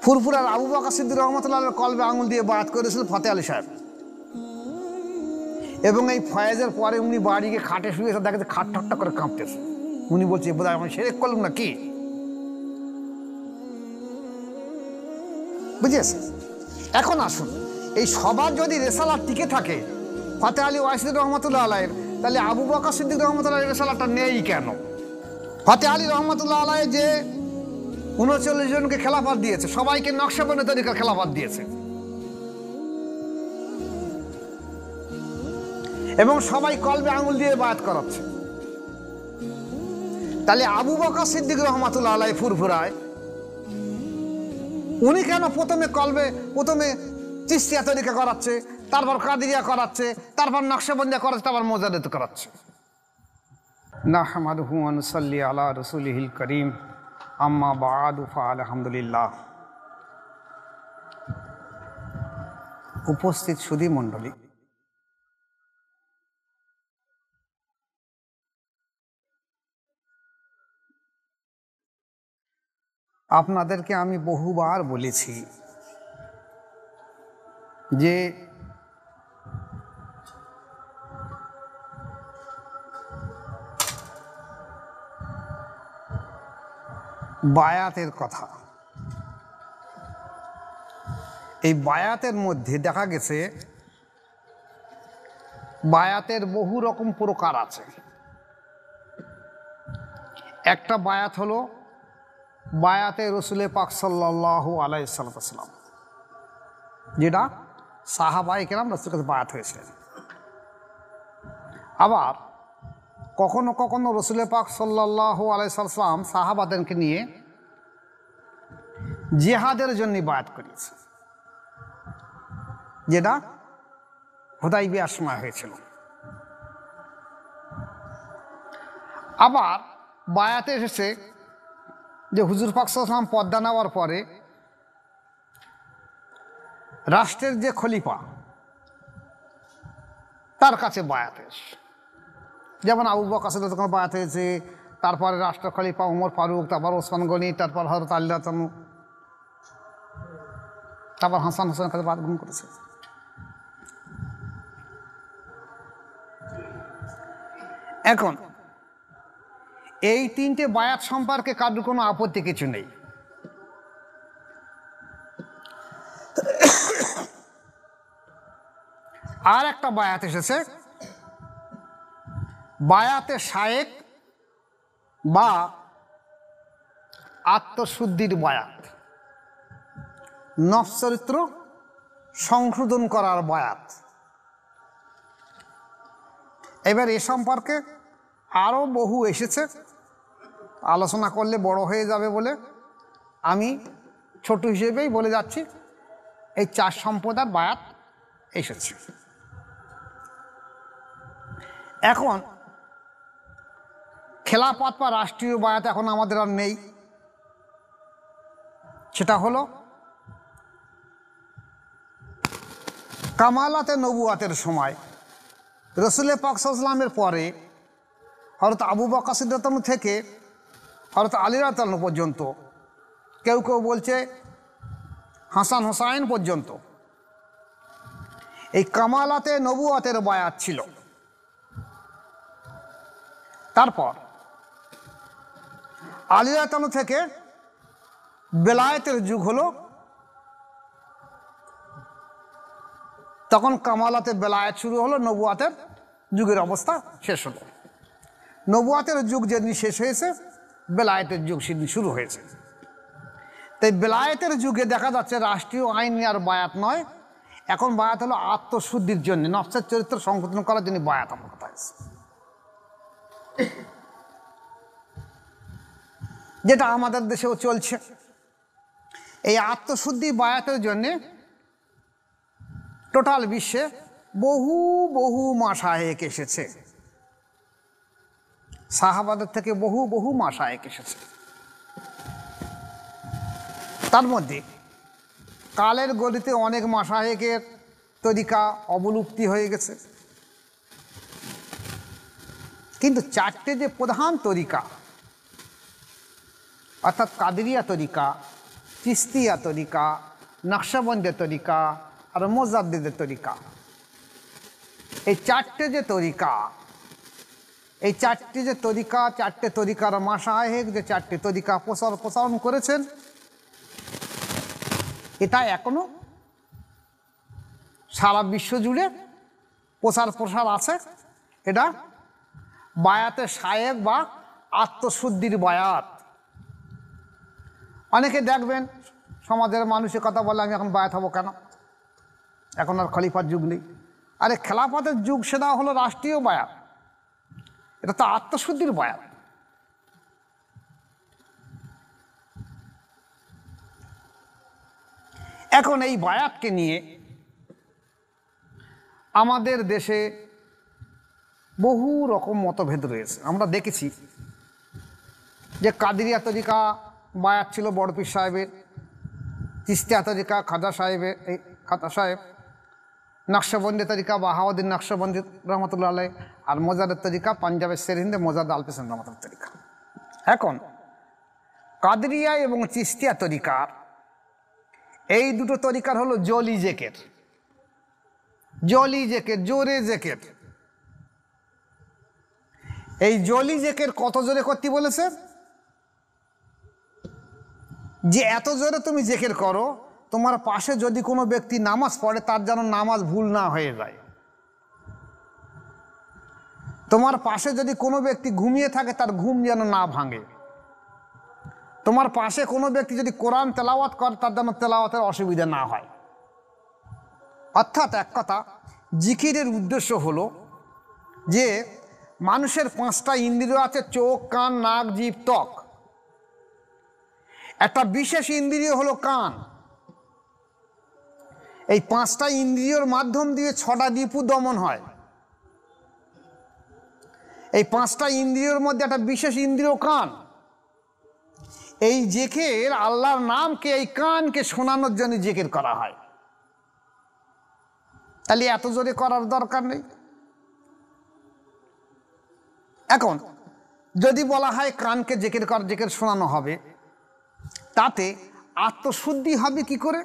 ফুরফুরার আবু বকর সিদ্দিক রহমতুল্লাহ কলবে আঙুল দিয়ে বায়াত করেছিল ফতে আলী সাহেব, এবং এই ফয়েজের পরে উনি বাড়ি গিয়ে খাটে শুয়েছে, দেখেছে খাট ঠাট্টা করে কাঁপতেছে। উনি বলছে বোধহয় আমি শিরক করলাম না কি, বুঝেছে? এখন আসুন, এই সবার যদি রেসালাত টিকে থাকে ফতে আলী ওয়াহিদ রহমতুল্লাহ আলাইয়ের, তাহলে আবু বকর সিদ্দিক রহমতুল্লাহ রেসালাতটা নেই কেন? ফতে আলী রহমতুল্লাহ আলাই যে 39 জনকে খেলাফত দিয়েছে, সবাইকে নকশবন্দি তরিকার খেলাফত দিয়েছে, এবং সবাই কলবে আঙুল দিয়ে বায়াত করাচ্ছে। তাহলে আবু বকর সিদ্দিক রহমতুল্লাহ আলাই ফুরফুরায় উনি কেন প্রথমে চিশতিয়া তরিকা করাচ্ছে, তারপর কাদিরিয়া করাচ্ছে, তারপর নকশবন্দিয়া করাচ্ছে, তারপর মোজাদ্দেদ করাচ্ছে? নাহমাদুহু ওয়া নুসাল্লি আলা রাসূলিহিল কারীম, আম্মা বা'দু ফাআলহামদুলিল্লাহ। উপস্থিত সুধী মণ্ডলী, আপনাদেরকে আমি বহুবার বলেছি যে বায়াতের কথা। এই বায়াতের মধ্যে দেখা গেছে বায়াতের বহু রকম প্রকার আছে। একটা বায়াত হলো বায়াতে রসুলে পাক সাল্লাল্লাহু আলাইহি সাল্লাম, যেটা সাহাবায়ে কেরাম রাসূলের কাছে বায়াত হয়েছে। আবার কখনো কখনো রসুলে পাক সাল্লাল্লাহু আলাইহি সাল্লাম সাহাবাদেরকে নিয়ে জিহাদের জন্য বায়াত করেছে, যেটা হুদাইবিয়ার সময় হয়েছিল। আবার বায়াতে এসেছে যে হুজুর পাক সাল্লাল্লাহু আলাইহি ওয়াসাল্লাম পর্দা নেওয়ার পরে রাষ্ট্রের যে খলিফা তার কাছে বায়াত এসে, যেমন আবু বকর সিদ্দিক বায়াত হয়েছে, তারপরে রাষ্ট্র খলিফা ওমর ফারুক, তারপর ওসমান গনি, তারপর হযরত আলী রাদিয়াল্লাহু, তারপর হাসান হোসেনের কাছে বায়াত গ্রহণ করেছে। এখন এই তিনটে বায়াত সম্পর্কে কারোর কোনো আপত্তি কিছু নেই। আর একটা বায়াত এসেছে বায়াতে শায়েক বা আত্মশুদ্ধির বায়াত, নফস চরিত্র সংশোধন করার বায়াত। এবার এ সম্পর্কে আরও বহু এসেছে, আলোচনা করলে বড় হয়ে যাবে বলে আমি ছোট হিসেবেই বলে যাচ্ছি। এই 4 সম্প্রদায়ের বায়াত এসেছে। এখন খেলাফত বা রাষ্ট্রীয় বায়াত এখন আমাদের আর নেই। সেটা হলো কামালাতে নবুয়াতের সময় রসুলে পাক সাল্লাল্লাহু আলাইহি ওয়াসাল্লামের পরে হযরত আবু বকর সিদ্দিক থেকে হযরত আলী রাদিয়াল্লাহু পর্যন্ত, কেউ কেউ বলছে হাসান হোসাইন পর্যন্ত, এই কামালাতে নবুয়াতের বায়াত ছিল। তারপর আলী রাদিয়াল্লাহু থেকে বেলায়েতের যুগ হলো, তখন কামালাতে বেলায়েত শুরু হলো, নবুয়াতের যুগের অবস্থা শেষ হলো। নবুয়াতের যুগ যেদিন শেষ হয়েছে বেলায়েতের যুগ সেদিন শুরু হয়েছে। তাই বেলায়েতের যুগে দেখা যাচ্ছে রাষ্ট্রীয় আইন আর বায়াত নয়, এখন বায়াত হলো আত্মশুদ্ধির জন্য, নফসের চরিত্র সংশোধন করার জন্য বায়াত আমার কথা আছে, যেটা আমাদের দেশেও চলছে। এই আত্মশুদ্ধি বায়াতের জন্যে টোটাল বিশ্বে বহু বহু মাশায়েখ এসেছে, সাহাবাদের থেকে বহু বহু মাশায়েখ এসেছে। তার মধ্যে কালের গতিতে অনেক মাশায়েখের তরিকা অবলুপ্তি হয়ে গেছে, কিন্তু 4টে যে প্রধান তরিকা, অর্থাৎ কাদেরিয়া তরিকা, চিস্তিয়া তরিকা, নকশবন্দিয়া তরিকা আর মোজাদ্দিদের তরিকা। এই চারটে যে তরিকা, এই চারটে যে তরিকা, চারটে তরিকার মাশায়েখ যে চারটে তরিকা প্রসারণ করেছেন, এটা এখনো সারা বিশ্ব জুড়ে প্রসার আছে। এটা বায়াতে শায়েখ বা আত্মশুদ্ধির বায়াত। অনেকে দেখবেন সমাজের মানুষের কথা বলে, আমি এখন বায়াত হবো কেন, এখন আর খলিফার যুগ নেই। আরে খেলাফতের যুগ, সেটা হলো রাষ্ট্রীয় বায়াত, এটা তো আত্মশুদ্ধির বায়াত। এখন এই বায়াতকে নিয়ে আমাদের দেশে বহু রকম মতভেদ রয়েছে। আমরা দেখেছি যে কাদেরিয়া তরিকা বায়াত ছিল বড় পীর সাহেবের, চিস্তিয়া তরিকা খাজা সাহেব, নকশবন্দি তরিকা বাহাউদ্দিন নকশবন্দি রহমতুল্লাহ আলাইহ, আর মোজাদের তরিকা পাঞ্জাবের সেরহিন্দে মোজাদ আল হোসেন রহমতুল্লাহ তরিকা। এখন কাদেরিয়া এবং চিস্তিয়া তরিকার এই দুটো তরিকার হলো জলি জেকের, জোরে জেকের। এই জলি জেকের কত জোরে করতে বলেছে? যে এত জোরে তুমি জেকের করো, তোমার পাশে যদি কোনো ব্যক্তি নামাজ পড়ে তার যেন নামাজ ভুল না হয়ে যায়। তোমার পাশে যদি কোনো ব্যক্তি ঘুমিয়ে থাকে তার ঘুম যেন না ভাঙে। তোমার পাশে কোনো ব্যক্তি যদি কোরআন তেলাওয়াত করে তার যেন তেলাওয়াতের অসুবিধা না হয়। অর্থাৎ এক কথা, জিকিরের উদ্দেশ্য হলো যে মানুষের 5টা ইন্দ্রিয় আছে, চোখ, কান, নাক, জিভ, ত্বক। একটা বিশেষ ইন্দ্রিয় হলো কান। এই 5টা ইন্দ্রিয়র মাধ্যম দিয়ে 6টা রিপু দমন হয়। এই 5টা ইন্দ্রিয়র মধ্যে একটা বিশেষ ইন্দ্রিয় কান। এই জেকের, আল্লাহর নামকে এই কানকে শোনানোর জন্য জেকের করা হয়। তাহলে এত জোরে করার দরকার নেই। এখন যদি বলা হয় কানকে জেকের শোনানো হবে, তাতে আত্মশুদ্ধি হবে কি করে?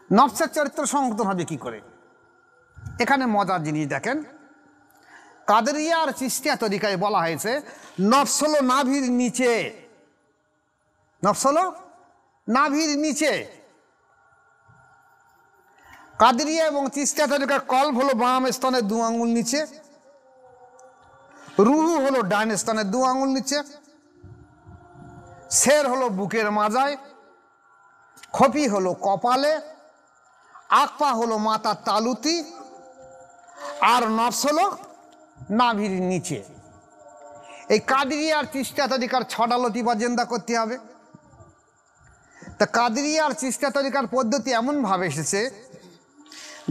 নফসের চরিত্র সংশোধন হবে কি করে? এখানে মজার জিনিস দেখেন, কাদেরিয়া আর চিস্তিয়া তরিকায় বলা হয়েছে নফস হলো নাভির নিচে, নফস হলো নাভির নিচে। কাদেরিয়া এবং চিস্তিয়া তরিকার কলব হলো বাম স্তনের 2 আঙ্গুল নিচে, রুহু হলো ডান স্তনের 2 আঙ্গুল নিচে, শের হলো বুকের মাজায়, খপি হলো কপালে, আকপা হলো মাথার তালুতি, আর নফস হলো নাভির নিচে। এই কাদেরিয়া আর চিস্তিয়া তরিকার 6টা লতিফা জিন্দা করতে হবে। তা কাদেরিয়া আর চিস্তিয়া তরিকার পদ্ধতি এমনভাবে এসেছে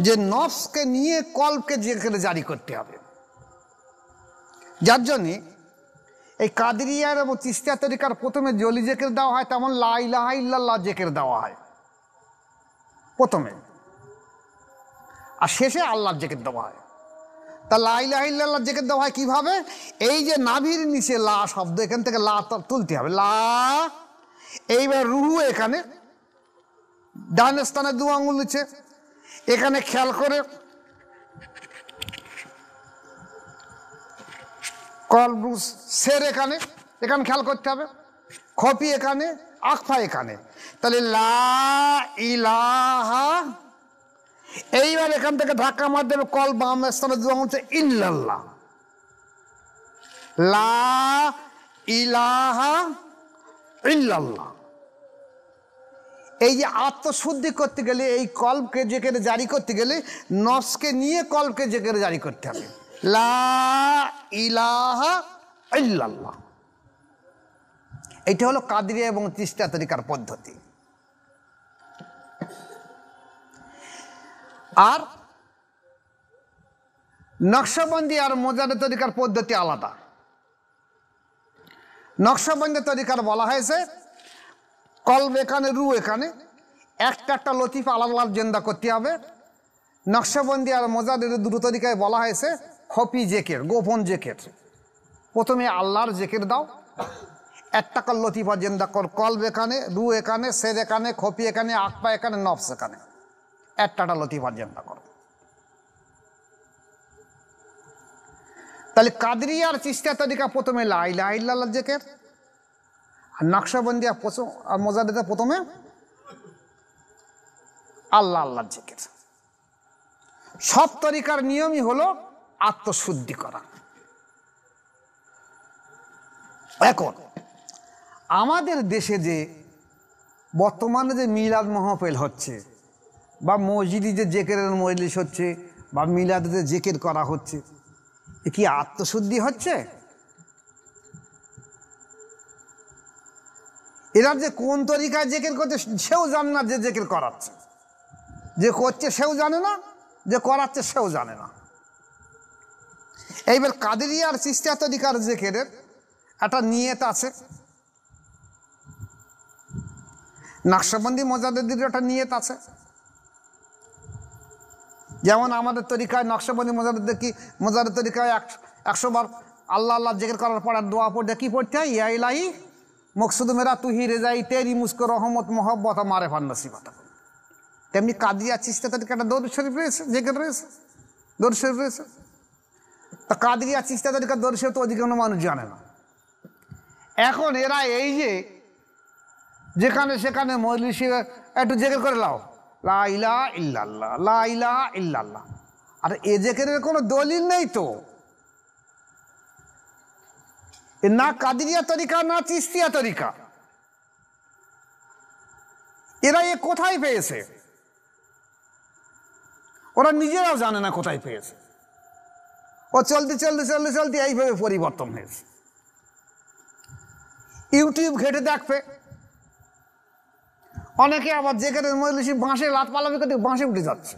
যে নফসকে নিয়ে কলবকে জেকের জারি করতে হবে। যার জন্যে এই কাদেরিয়ার এবং চিস্তিয়া তরিকার প্রথমে জলি জেকের দেওয়া হয়, তেমন লা ইলাহা ইল্লাল্লাহ জেকের দেওয়া হয় প্রথমে, আর শেষে আল্লাহর জেকের দেওয়া হয়। তা লা ইলাহা ইল্লাল্লাহ জেকের দেওয়া হয় কিভাবে? এই যে নাভির নিচে লা শব্দ, এখান থেকে লা তুলতে হবে, লা। এইবার রুহু এখানে ডান স্থানে 2 আঙ্গুল নিচে, এখানে খেয়াল করে কলব, শের এখানে খেয়াল করতে হবে, খপি এখানে, আকফা এখানে। তাহলে লা ইলাহা, এইবার এখান থেকে ধাক্কা মার দেবে, কল বাম স্থানে 2 আঙ্গুল ইল্লাল্লাহ, লা ইলাহা ইল্লাল্লাহ। এই যে আত্মশুদ্ধি করতে গেলে, এই কলবকে জেকের জারি করতে গেলে নফসকে নিয়ে কলবকে জেকের জারি করতে হবে, লা ইলাহা ইল্লাল্লাহ। এটা হলো কাদেরিয়া এবং চিস্তিয়া তরিকার পদ্ধতি। আর নকশবন্দি আর মোজাদের তরিকার পদ্ধতি আলাদা। নকশবন্দি তরিকার বলা হয়েছে কলব এখানে, রু এখানে, একটা লতিফা আলাদা আলাদা জিন্দা করতে হবে। নকশবন্দি আর মোজাদের 2 তরিকায় বলা হয়েছে খফি জেকের, গোপন জেকের। প্রথমে আল্লাহর জেকের দাও, 1 টাকার লতিফা জেন্দা কর, কলব এখানে, রু এখানে, সের এখানে, খপি এখানে, আকপা এখানে, নফস এখানে, 1 টাকা লতিফা জেন্দা কর। তাহলে কাদরিয়া আর চিশতিয়া তরিকা প্রথমে লা ইলাহা ইল্লাল্লাহ জিকির, আর নকশবন্দিয়া আর মোজাদ্দেদে প্রথমে আল্লাহ আল্লাহ জিকির। সব তরিকার নিয়মই হলো আত্মশুদ্ধি করা। এখন আমাদের দেশে যে বর্তমানে যে মিলাদ মাহফিল হচ্ছে, বা মসজিদে যে জেকেরের মজলিস হচ্ছে, বা মিলাদে যে জেকের করা হচ্ছে, এ কি আত্মশুদ্ধি হচ্ছে? এরা যে কোন তরিকায় জেকের করছে সেও জানে না, যে জেকের করাচ্ছে, যে করছে সেও জানে না, যে করাচ্ছে সেও জানে না। এইবার কাদেরিয়া আর চিশতিয়া তরিকার জেকেরের একটা নিয়ত আছে, নকশবন্দি মোজাদ্দেদের একটা নিয়ত আছে। যেমন আমাদের তরিকায় নকশবন্দি মোজাদ্দেদ তরিকায় 100 বার আল্লাহ আল্লাহ জিকির করার পর দোয়া পড়তে কি পড়তে হয়? ইয়া ইলাহি মকসুদ মেরা তুহি রেজাই তেরি মুস্কো রহমত মোহব্বত মারেফান নসিবত। তেমনি কাদিয়া চিশতিয়া তরিকা একটা দরুদ শরীফ রয়েছে, জিকির রয়েছে, দরুদ শরীফ রয়েছে। তা কাদিয়া চিশতিয়া তরিকার দরুদ শরীফ তো অধিকাংশ মানুষ জানে না। এখন এরা এই যে যেখানে সেখানে মজলিসে একটু জিকির করে লাও, লা ইলাহা ইল্লাল্লাহ, লা ইলাহা ইল্লাল্লাহ। আর এ জিকিরের কোনো দলিল নেই তো, না কাদিরিয়া তরিকা না চিশতিয়া তরিকা। এরা এ কোথায় পেয়েছে? ওরা নিজেরাও জানে না কোথায় পেয়েছে। ও চলতে চলতে চলতে চলতে এইভাবে পরিবর্তন হয়েছে। ইউটিউব ঘেটে দেখবে, অনেকে আবার জেকেরের মজলিসে বাঁশে লাত পালাবে করতে বাঁশে উঠে যাচ্ছে,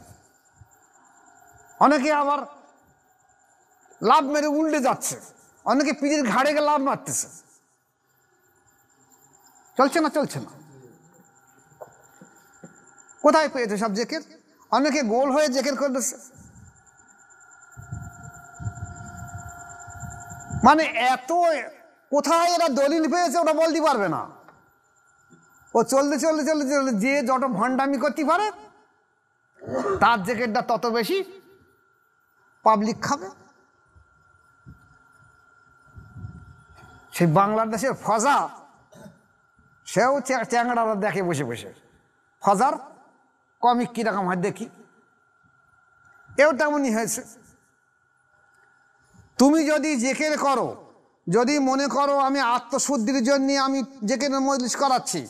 অনেকে আবার লাভ মেরে উল্টে যাচ্ছে, অনেকে পিঠের ঘাড়ে গিয়ে লাভ মারতেছে। চলছে না? চলছে না। কোথায় পেয়েছে সব জেকের? অনেকে গোল হয়ে জেকের করতেছে। মানে এত কোথায় এরা দলিল পেয়েছে ওটা বলতে পারবে না। ও চলতে চলতে চলতে চলতে যে যত ভণ্ডামি করতে পারে তার জেকেরটা তত বেশি পাবলিক খাবে। সেই বাংলাদেশের ফজা, সেও চ্যাংড়া দেখে বসে বসে, ফজার কমিক কিরকম হয় দেখি, এও তেমনই হয়েছে। তুমি যদি জেকের করো, যদি মনে করো আমি আত্মশুদ্ধির জন্য আমি জেকেরের মজলিস করাচ্ছি,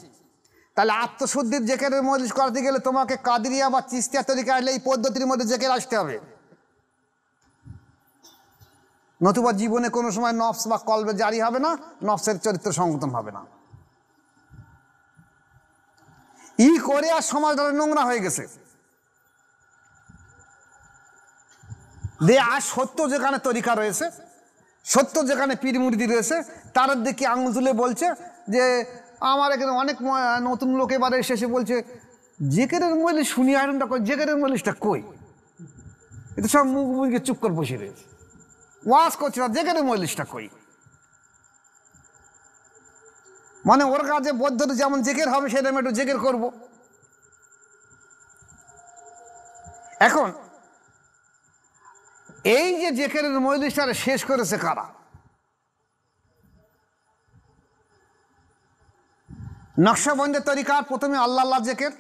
তাহলে আত্মশুদ্ধির জেকেরের মজলিস করাতে গেলে তোমাকে কাদিরিয়া বা চিশতিয়া তরিকা এলে এই পদ্ধতির মধ্যে জেকের আসতে হবে, নতুবা জীবনে কোনো সময় নফস বা কলবে জারি হবে না, নফসের চরিত্র সংগঠন হবে না। ই করে আর সমাজটা নোংরা হয়ে গেছে। আর সত্য যেখানে তরিকা রয়েছে, সত্য যেখানে পীর মুরিদি রয়েছে, তার দিকে আঙুল তুলে বলছে যে আমার এখানে অনেক নতুন লোক এবারে এসে বলছে জেকেরের মজলিস শুনি, আয়রনটা কই, জেকেরের মজলিসটা কই? এটা সব মুখ মুখে চুপ করে বসে রয়েছে, ওয়াজ করছে না, জেকেরের মজলিসটা কই? মানে ওর কাছে পদ্ধতি যেমন জেকের হবে সেটা আমি একটু জেকের করব। এখন এই যে জেকেরের মজলিসটা শেষ করেছে কারা? নকশবন্দি তরিকার প্রথমে আল্লাহ আল্লাহ জেকের,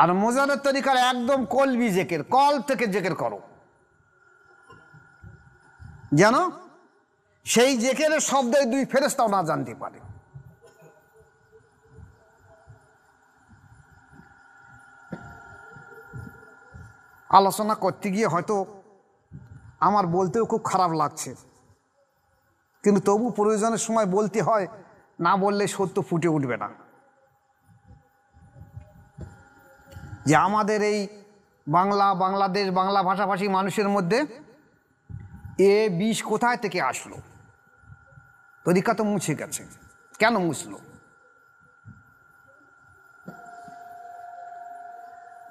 আর মোজাদ্দেদ তরিকার একদম কলবি জেকের, কলব থেকে জেকের করো, যেন সেই জেকেরের শব্দে দুই ফেরেশতাও না জানতে পারে। আলোচনা করতে গিয়ে হয়তো আমার বলতেও খুব খারাপ লাগছে, কিন্তু তবু প্রয়োজনের সময় বলতে হয়, না বললে সত্য ফুটে উঠবে না। যে আমাদের এই বাংলাদেশ বাংলা ভাষাভাষী মানুষের মধ্যে এ বিষ কোথায় থেকে আসলো? তরিকা তো মুছে গেছে, কেন মুছলো?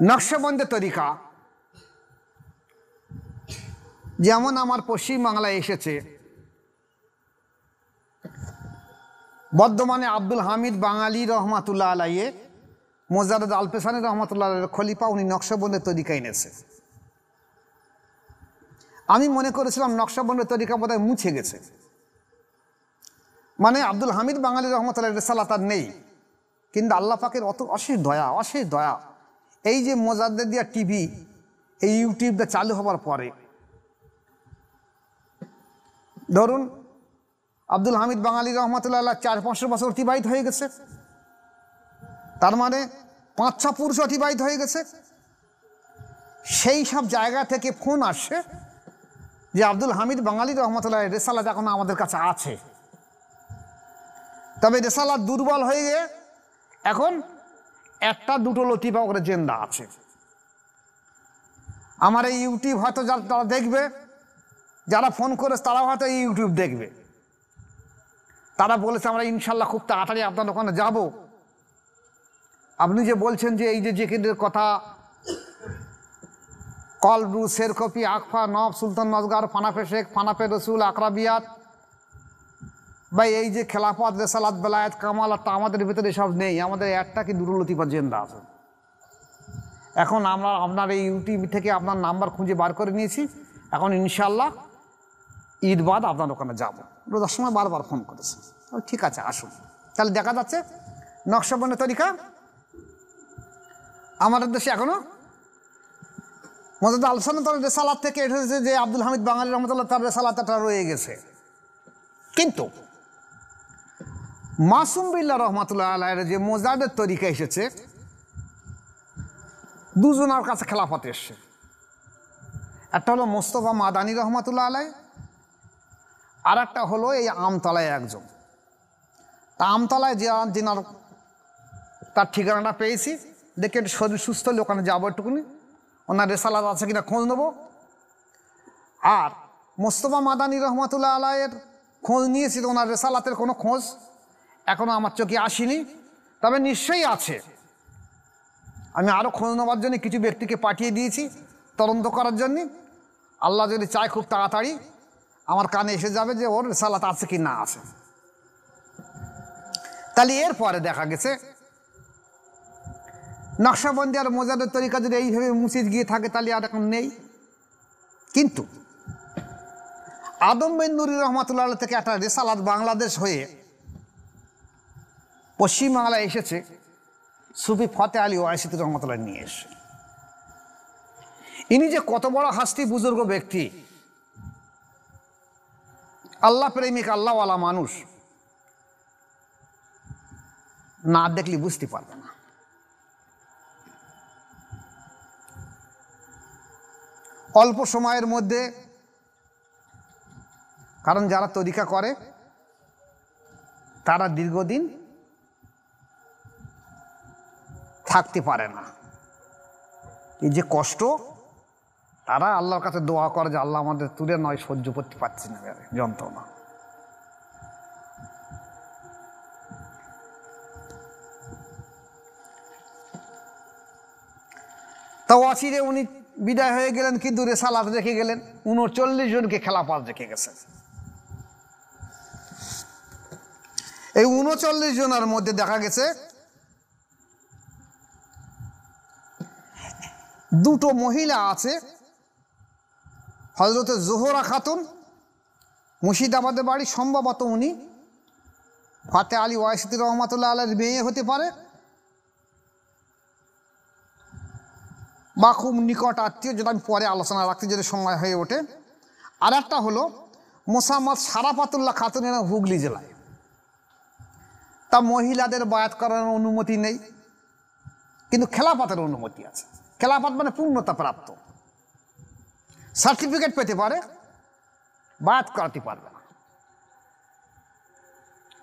নকশবন্দি তরিকা যেমন আমার পশ্চিম বাংলায় এসেছে, বর্ধমানে আব্দুল হামিদ বাঙালি রহমাতুল্লাহ আলাইয়ে মোজাররদ আলপেসানি রহমাতুল্লাহ আলাইয়ের খলিফা, উনি নকশবন্দের তরিকা এনেছে। আমি মনে করেছিলাম নকশবন্দের তরিকা বোধহয় মুছে গেছে, মানে আব্দুল হামিদ বাঙালি রহমাতুল্লাহ রেসালাত আর নেই। কিন্তু আল্লাহ পাকের অত অশেষ দয়া, অশেষ দয়া। এই যে মোজাদ্দেদিয়া টিভি, এই ইউটিউবটা চালু হবার পরে ধরুন আব্দুল হামিদ বাঙালি রহমাতুল্লাহ 400-500 বছর অতিবাহিত হয়ে গেছে, তার মানে 5-6 পুরুষ অতিবাহিত হয়ে গেছে। সেই সব জায়গা থেকে ফোন আসছে যে আব্দুল হামিদ বাঙালি রহমাতুল্লাহ রেসালাত এখনো আমাদের কাছে আছে, তবে রেসালাত দুর্বল হয়ে গিয়ে এখন 1-2 লতিফা করে জেন্দা আছে। আমার এই ইউটিউব হয়তো যারা দেখবে, যারা ফোন করে তারাও হয়তো এই ইউটিউব দেখবে, তারা বলেছে আমরা ইনশাল্লাহ খুব তাড়াতাড়ি আপনার ওখানে যাব। আপনি যে বলছেন যে এই যে জিকিরের কথা, কলব্রু, শেরকপি, আকফা, নব, সুলতান নজগার, ফানাফে শেখ, ফানাফে রসুল, আকরাবিয়াত, বা এই যে খেলাফত, রেসালাত, বেলায়েত, কামালাত, আমাদের ভিতরে সব নেই। আমাদের 1-2 লতিফা জেন্দা আছে। এখন আমরা আপনার এই ইউটিউব থেকে আপনার নাম্বার খুঁজে বার করে নিয়েছি। এখন ইনশাল্লাহ ঈদ বাদ আপনার ওখানে যাবো। রোজার সময় বারবার ফোন করেছে, ঠিক আছে আসুন। তাহলে দেখা যাচ্ছে নকশবন্দের তরিকা আমাদের দেশে এখনো মোজাদ্দেদ আলপেসানি রেসালাত থেকে এসেছে, যে আব্দুল হামিদ বাঙালি রহমাতুল্লাহ তার রেসালাতটা রয়ে গেছে। কিন্তু মাসুম বিল্লাহ রহমাতুল্লাহ আলাইহির যে মোজাদ্দেদ তরিকা এসেছে, দুজনের কাছে খেলাফত এসছে। একটা হলো মোস্তফা মাদানী রহমাতুল্লাহ আলাইহি, আর একটা হলো এই আমতলায় একজন। তা আমতলায় যেনার তার ঠিকানাটা পেয়েছি, দেখে একটু শরীর সুস্থ হলে ওখানে যাবো, একটুকুনি ওনার রেসালাত আছে কিনা খোঁজ নেবো। আর মোস্তফা মাদানী রহমাতুল্লাহ আলাইহির খোঁজ নিয়েছি, তো ওনার রেসালাতের কোনো খোঁজ এখনো আমার চোখে আসেনি, তবে নিশ্চয়ই আছে। আমি আরও খোঁজ নেওয়ার জন্য কিছু ব্যক্তিকে পাঠিয়ে দিয়েছি তদন্ত করার জন্যে। আল্লাহ যদি চায় খুব তাড়াতাড়ি আমার কানে এসে যাবে যে ওর রেসালাত আছে কি না আছে। তাহলে এরপরে দেখা গেছে নকশবন্দি আর মোজাদ্দেদ তরিকা যদি এইভাবে মুছে গিয়ে থাকে তাহলে আর এখন নেই। কিন্তু আদম বিন নুরি রহমাতুল্লাহ থেকে একটা রেসালাত বাংলাদেশ হয়ে পশ্চিমবাংলায় এসেছে, সুফি ফতে আলী ওয়াইসি রহমাতুল্লাহ নিয়ে এসে। ইনি যে কত বড় হাস্তি বুজুর্গ ব্যক্তি, আল্লাহ প্রেমিক, আল্লাহওয়ালা মানুষ, না দেখলে বুঝতে পারবে না। অল্প সময়ের মধ্যে, কারণ যারা তরিকা করে তারা দীর্ঘদিন থাকতে পারে না, এই যে কষ্ট, তারা আল্লাহর কাছে দোয়া করে যে আল্লাহ আমাদের তুলে নয়, সহ্য করতে পারছি না যন্ত্রণা। তা অচিরে উনি বিদায় হয়ে গেলেন, কিন্তু রেসালাত রেখে গেলেন 39 জনকে খেলাফত রেখে গেছেন। এই 39 জনের মধ্যে দেখা গেছে 2 মহিলা আছে, হযরতে জোহরা খাতুন, মুর্শিদাবাদের বাড়ি, সম্ভবত উনি ফতে আলী ওয়াইসি রহমাতুল্লাহ আলাইহির মেয়ে হতে পারে, বা খুব নিকট আত্মীয়, যেটা আমি পরে আলোচনা রাখতে যদি সময় হয়ে ওঠে। আর একটা হলো মোসাম্মদ শারাফাতুল্লাহ খাতুনের, হুগলি জেলায়। তা মহিলাদের বায়াত করার অনুমতি নেই, কিন্তু খেলাফতের অনুমতি আছে। খেলাফত মানে পূর্ণতা প্রাপ্ত, সার্টিফিকেট পেতে পারে, বায়াত করাতে পারবে না।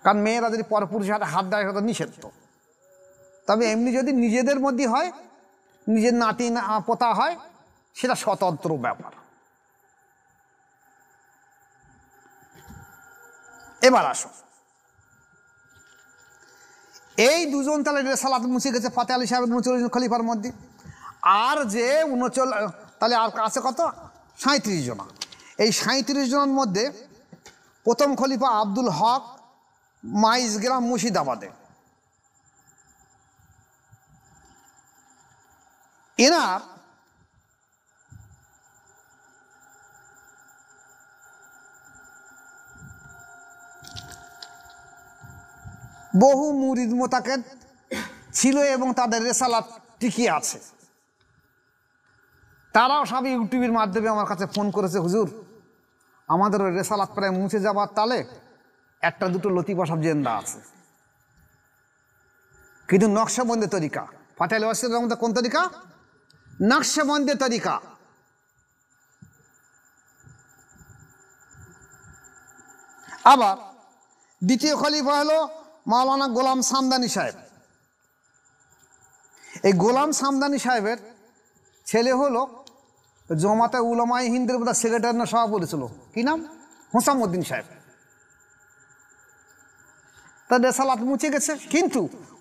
কারণ মেয়েরা যদি পরপুরুষের হাতে হাত দেয় সেটা নিষিদ্ধ। তবে এমনি যদি নিজেদের মধ্যে হয়, নিজের নাতি পোতা হয়, সেটা স্বতন্ত্র ব্যাপার। এবার আসো, এই 2 জন তাহলে রেসালাত মুছে গেছে ফতে আলী সাহেবের 39 জন খলিফার মধ্যে। আর যে 39, তাহলে আর আছে কত? 37 জন। এই 37 জনের মধ্যে প্রথম খলিফা আব্দুল হক মাইজগ্রাম মুর্শিদাবাদে। এনার বহু মুরিদ মোতাকেদ ছিল এবং তাদের রেসালাত টিকিয়ে আছে। তারাও সব ইউটিউবের মাধ্যমে আমার কাছে ফোন করেছে, হুজুর আমাদের ওই রেসালাত প্রায় মুছে যাবার তালে একটা দুটো লতিফা সব জেন্দা আছে, কিন্তু নকশবন্দি তরিকা, ফাতে আলী ওয়াসির রহমতের কোন তরিকা? নকশবন্দি তরিকা। আবার দ্বিতীয় খলিফা হলো মাওলানা গোলাম সামদানি সাহেব। এই গোলাম সামদানি সাহেবের ছেলে হলো জমাতে উলামায়ে হিন্দের বোধহয় সেক্রেটারি না সভাপতি ছিল, কি নাম? হুসামউদ্দিন সাহেব। তার রেসালাত মুছে গেছে, কিন্তু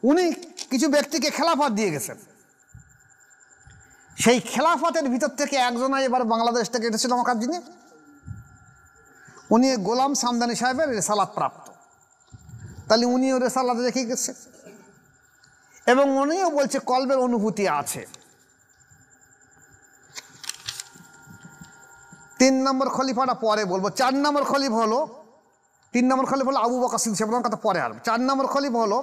উনি কিছু ব্যক্তিকে খেলাফত দিয়ে গেছেন। সেই খেলাফতের ভিতর থেকে একজনাই এবার বাংলাদেশ থেকে এসেছিল আমার যিনি, উনি গোলাম সামদানি সাহেবের রেসালাত প্রাপ্ত। তাহলে উনিও রেসালাত রেখে গেছে এবং উনিও বলছে কলবের অনুভূতি আছে। 3 নম্বর খলিফাটা পরে বলবো। 4 নম্বর খলিফা হলো, 3 নম্বর খলিফা হলো আবু বকর সিদ্দিক সাহেব, কথা পরে আসবে। 4 নম্বর খলিফা হলো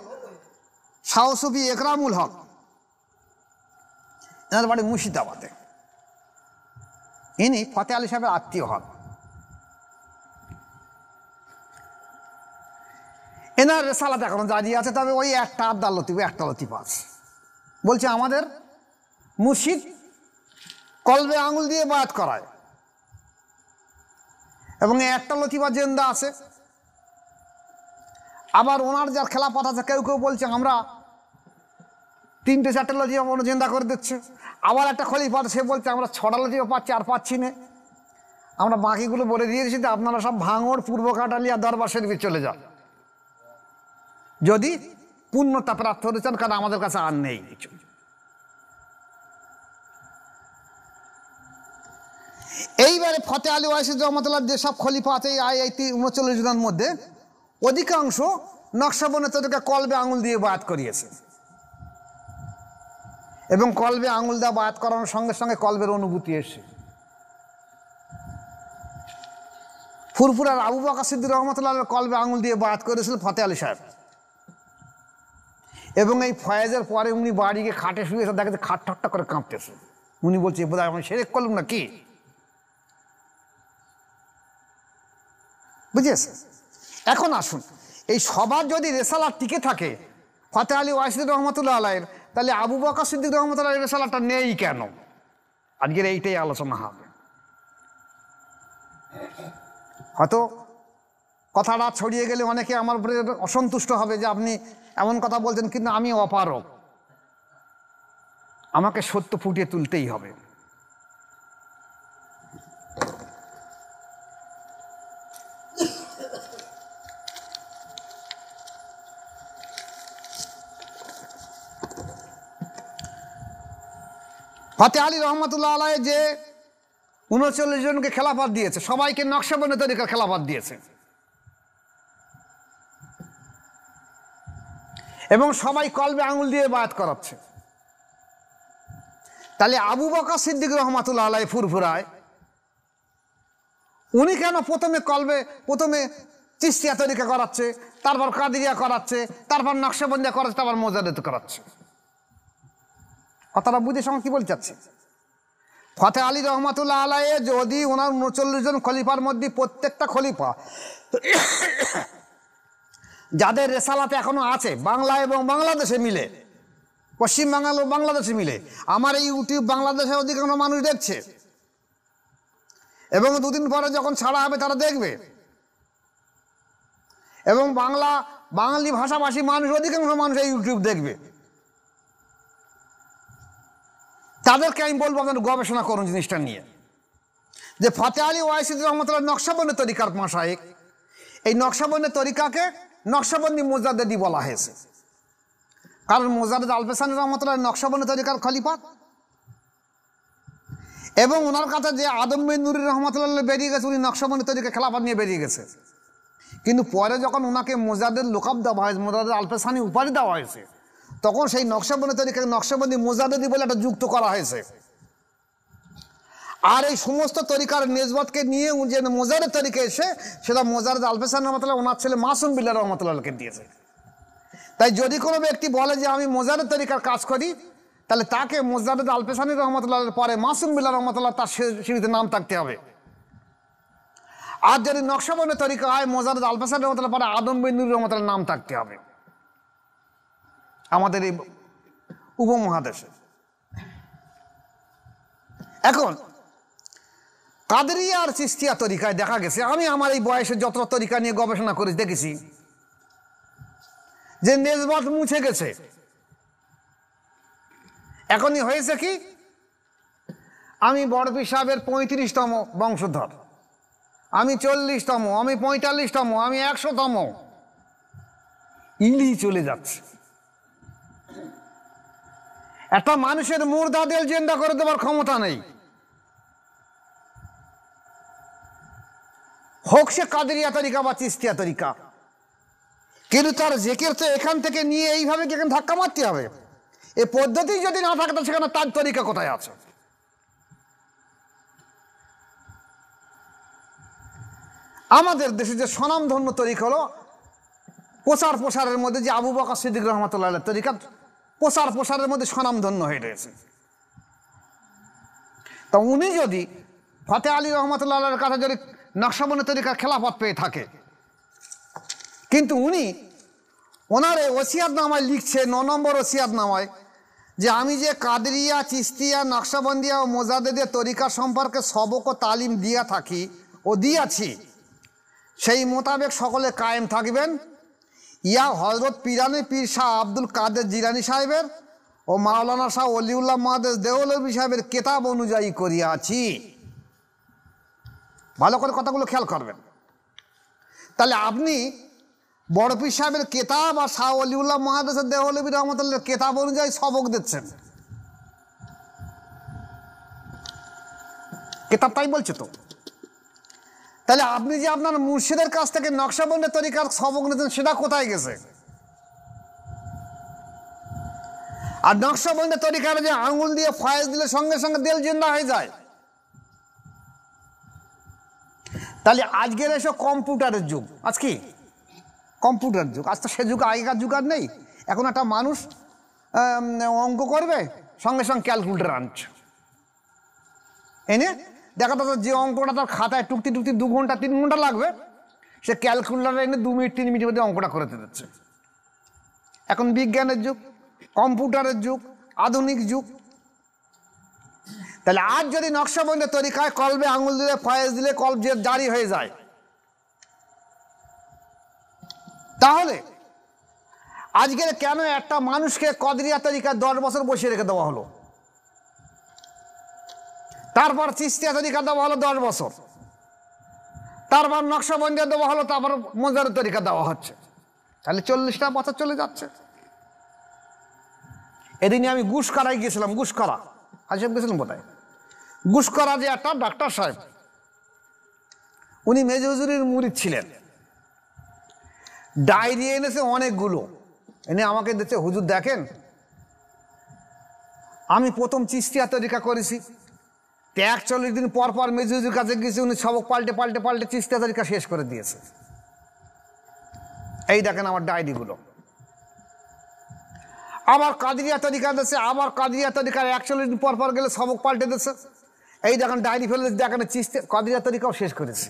শাহ সুফি একরামুল হক, এনার বাড়ি মুর্শিদাবাদে। ইনি ফতে আলী সাহেবের আত্মীয় হন। এনার রেসালাত এখনো জারি আছে, তবে ওই একটা আবদাল লতিফা, একটা লতিফা আছে। বলছে আমাদের মুর্শিদ কলবে আঙুল দিয়ে বায়াত করায় এবং একটা লতিফা জেন্দা আছে। আবার ওনার যার খেলাফত আছে, কেউ কেউ বলছে আমরা 3-4টে লতিফা মনে জেন্দা করে দিচ্ছে। আবার একটা খলিফা সে বলছে আমরা 6টা লতিফা পাচ্ছি, আর পাচ্ছি না, আমরা বাকিগুলো বলে দিয়েছি যে আপনারা সব ভাঙড়, পূর্ব কাটালিয়া, দরবার শরীফে চলে যান যদি পূর্ণতা প্রাপ্ত হতে চান, কারণ আমাদের কাছে আর নেই কিছু। এইবারে ফতে আলী ওয়াসির রহমতুল্লাহ যেসব খলিফা আছে এই 39 জনের মধ্যে অধিকাংশ নকশবন্দি তরিকা কলবে আঙুল দিয়ে বায়াত করিয়েছে এবং কলবে আঙুল দিয়ে বায়াত করানোর সঙ্গে সঙ্গে কলবের অনুভূতি এসে। ফুরফুরার আবু বকর সিদ্দিক রহমতুল্লাহ কলবে আঙুল দিয়ে বায়াত করেছিল ফতে আলী সাহেব, এবং এই ফয়েজের পরে উনি বাড়ি গিয়ে খাটে শুয়েছে, দেখেছে খাট ঠকটা করে কাঁপতেছে। উনি বলছে বোধহয় আমি সেরেক করলাম না কি, বুঝেছে? এখন আসুন, এই সবার যদি রেসালাত টিকে থাকে ফতে আলী ওয়াসির রহমতুল্লাহ আলাইয়ের, তাহলে আবু বকর সিদ্দিক রহমতুল্লাহ রেসালাতটা নেই কেন? আজকের এইটাই আলোচনা হবে। হয়তো কথাটা ছড়িয়ে গেলে অনেকে আমার উপরে অসন্তুষ্ট হবে যে আপনি এমন কথা বলছেন, কিন্তু আমি অপারগ, আমাকে সত্য ফুটিয়ে তুলতেই হবে। ফতে আলী রহমতুল্লাহ আলাই যে 39 জনকে খেলাফত দিয়েছে, সবাইকে নকশবন্দি তরিকার খেলাফত দিয়েছে এবং সবাই কলবে আঙুল দিয়ে বায়াত করাচ্ছে। তাহলে আবু বকর সিদ্দিক রহমতুল্লাহ আলাই ফুরফুরায় উনি কেন প্রথমে চিশতিয়া তরিকা করাচ্ছে, তারপর কাদিরিয়া করাচ্ছে, তারপর নকশবন্দিয়া করাচ্ছে, তারপর মোজাদ্দেদ করাচ্ছে? কথাটা বুঝে সঙ্গে কি বলতে চাচ্ছে? ফতে আলী রহমতুল্লাহ আলাই যদি ওনার 39 জন খলিফার মধ্যে প্রত্যেকটা খলিফা যাদের রেসালাতে এখনো আছে বাংলা এবং বাংলাদেশে মিলে, পশ্চিমবাংলা ও বাংলাদেশে মিলে, আমার এই ইউটিউব বাংলাদেশের অধিকাংশ মানুষ দেখছে এবং 2 দিন পরে যখন ছাড়া হবে তারা দেখবে, এবং বাঙালি ভাষাভাষী মানুষ অধিকাংশ মানুষ এই ইউটিউব দেখবে, তাদেরকে আমি বলবো আপনারা গবেষণা করুন জিনিসটা নিয়ে, যে ফতে আলী ওয়াসির রহমতুল্লাহ নকশবন্দি তরিকার মাশায়েখ, এই নকশবন্দি তরিকাকে নকশবন্দি মুজাদ্দেদি বলা হয়েছে, কারণ মুজাদ্দেদ আলফেসানি রহমতুল্লাহ নকশবন্দি তরিকার খলিফা, এবং ওনার কাছে যে আদম বিন নুরি রহমতুল্লাহ বেরিয়ে গেছে উনি নকশবন্দি তরিকা খেলাফত নিয়ে বেরিয়ে গেছে, কিন্তু পরে যখন ওনাকে মোজাদের লোকাব দেওয়া হয়েছে, মোজাদের আলপেসানি উপাধি দেওয়া হয়েছে, তখন সেই নকশবন্দি তরিকাকে নকশবন্দি মোজাদ্দেদি বলে একটা যুক্ত করা হয়েছে। আর এই সমস্ত তরিকার নিসবতকে নিয়ে যে মোজাদের তরিকা এসে সেটা মোজাদ্দেদ আলপেসানি রহমতুল্লাহ ওনার ছেলে মাসুম বিল্লাহ রহমতুল্লাহকে দিয়েছে। তাই যদি কোনো ব্যক্তি বলে যে আমি মোজাদের তরিকার কাজ করি, তাহলে তাকে মোজাদ্দেদ আলপেসানি রহমতুল্লাহ পরে মাসুম বিল্লাহ রহমতুল্লাহ তার সিঁড়িতে নাম থাকতে হবে। আর যদি নকশবন্দি তরিকা হয় মোজাদ্দেদ আলপেসানি রহমতুল্লাহ পরে আদম বিন নূর রহমতুল্লাহ নাম থাকতে হবে আমাদের এই উপমহাদেশে। এখন কাদেরিয়া আর চিশতিয়া তরিকায় দেখা গেছে, আমি আমার এই বয়সে যত তরিকা নিয়ে গবেষণা করে দেখেছি যে নিসবত মুছে গেছে। এখনই হয়েছে কি, আমি বড়পীর সাহেবের 35তম বংশধর, আমি 40তম, আমি 45তম, আমি 100তম, ইলি চলে যাচ্ছে। একটা মানুষের মুর্দা দিল জিন্দা করে দেওয়ার ক্ষমতা নেই, হোক সে কাদেরিয়া তরিকা বা চিশতিয়া তরিকা। কিন্তু তার জিকির তো এখান থেকে নিয়ে এইভাবে এখানে ধাক্কা মারতে হবে। এই পদ্ধতি যদি না থাকে তো সেখানে তার তরিকা কোথায় আছে? আমাদের দেশে যে স্বনামধন্য তরিকা হলো প্রসারের মধ্যে যে আবু বকর সিদ্দিক রহমতুল্লাহ তরিকা প্রসারের মধ্যে স্বনামধন্য হয়ে রয়েছে। তা উনি যদি ফতে আলী রহমতুল্লাহর কাছে যদি নকশবন্দি তরিকার খেলাফত পেয়ে থাকে, কিন্তু উনি ওনার ওসিয়াতনামায় লিখছে 9 নম্বর ওসিয়াতনামায় যে আমি যে কাদেরিয়া, চিশতিয়া, নকশবন্দিয়া ও মোজাদ্দেদের তরিকা সম্পর্কে সবক ও তালিম দিয়া থাকি ও দিয়াছি, সেই মোতাবেক সকলে কায়েম থাকবেন। ইয়া হজরত পিরানি পীর শাহ আব্দুল কাদের জিলানী সাহেবের ও মাওলানা শাহ ওলিউল্লাহ মহাদেশ দেওলভী সাহেবের কেতাব অনুযায়ী করিয়াছি। ভালো করে কথাগুলো খেয়াল করবেন। তাহলে আপনি বড়পীর সাহেবের কেতাব আর শাহ ওলিউল্লাহ মহাদেশের দেওলভী রহমতুল্লাহ কেতাব অনুযায়ী সবক দিচ্ছেন, কেতাব তাই বলছে তো। তাহলে আপনি যে আপনার মুর্শিদের কাছ থেকে নকশবন্দি তরিকার সবক নিতেন সেটা কোথায় গেছে? আর নকশবন্দি তরিকার যে আঙুল দিয়ে ফয়েজ দিলে সঙ্গে সঙ্গে দিল জিন্দা হয়ে যায়। তাহলে আজকের এসব কম্পিউটারের যুগ, আজ কি কম্পিউটার যুগ, আজ তো সে যুগ আগেকার যুগ আর নেই। এখন একটা মানুষ অঙ্ক করবে সঙ্গে সঙ্গে ক্যালকুলেটার আনছে, এনে দেখা যাচ্ছে যে অঙ্কটা তার খাতায় টুকতি 2 ঘন্টা 3 ঘন্টা লাগবে, সে ক্যালকুলেটার এনে 2 মিনিট 3 মিনিটের মধ্যে অঙ্কটা করে দিচ্ছে। এখন বিজ্ঞানের যুগ, কম্পিউটারের যুগ, আধুনিক যুগ। তাহলে আজ যদি নকশবন্দি তরিকায় কলবে আঙুল দিলে ফয়েজ দিলে কলব যে জারি হয়ে যায়, তাহলে আজকে কেন একটা মানুষকে কাদেরিয়া তরিকায় 10 বছর বসিয়ে রেখে দেওয়া হলো, তারপর চিশতিয়া তরিকা দেওয়া হলো 10 বছর, তারপর নকশবন্দি দেওয়া হলো, তারপর মোজাদ্দেদ তরিকা দেওয়া হচ্ছে, তাহলে 40টা বছর চলে যাচ্ছে। এদিনে আমি গুসকরায় গিয়েছিলাম, গুসকরা আসেব গেছিলাম বোধহয়। গুসকরা যে একটা ডাক্তার সাহেব, উনি মেজর হুজুরের মুরিদ ছিলেন। ডায়েরি এনেছে অনেকগুলো, এনে আমাকে দিচ্ছে, হুজুর দেখেন আমি প্রথম চিশতিয়া তরিকা করেছি, 41 দিন পর পর মেজর হুজুর কাছে গেছি, উনি সবক পাল্টে পাল্টে পাল্টে চিশতিয়া তরিকা শেষ করে দিয়েছে। এই দেখেন আমার ডায়েরিগুলো। আবার কাদেরিয়া তরিকা দিচ্ছে, আবার কাদেরিয়া তরিকার 41 দিন পর পর গেলে সবক পাল্টে দিচ্ছে। এই দেখেন ডায়েরি ফেলে দেখেন চিশতিয়া কাদেরিয়া তরিকাও শেষ করেছে।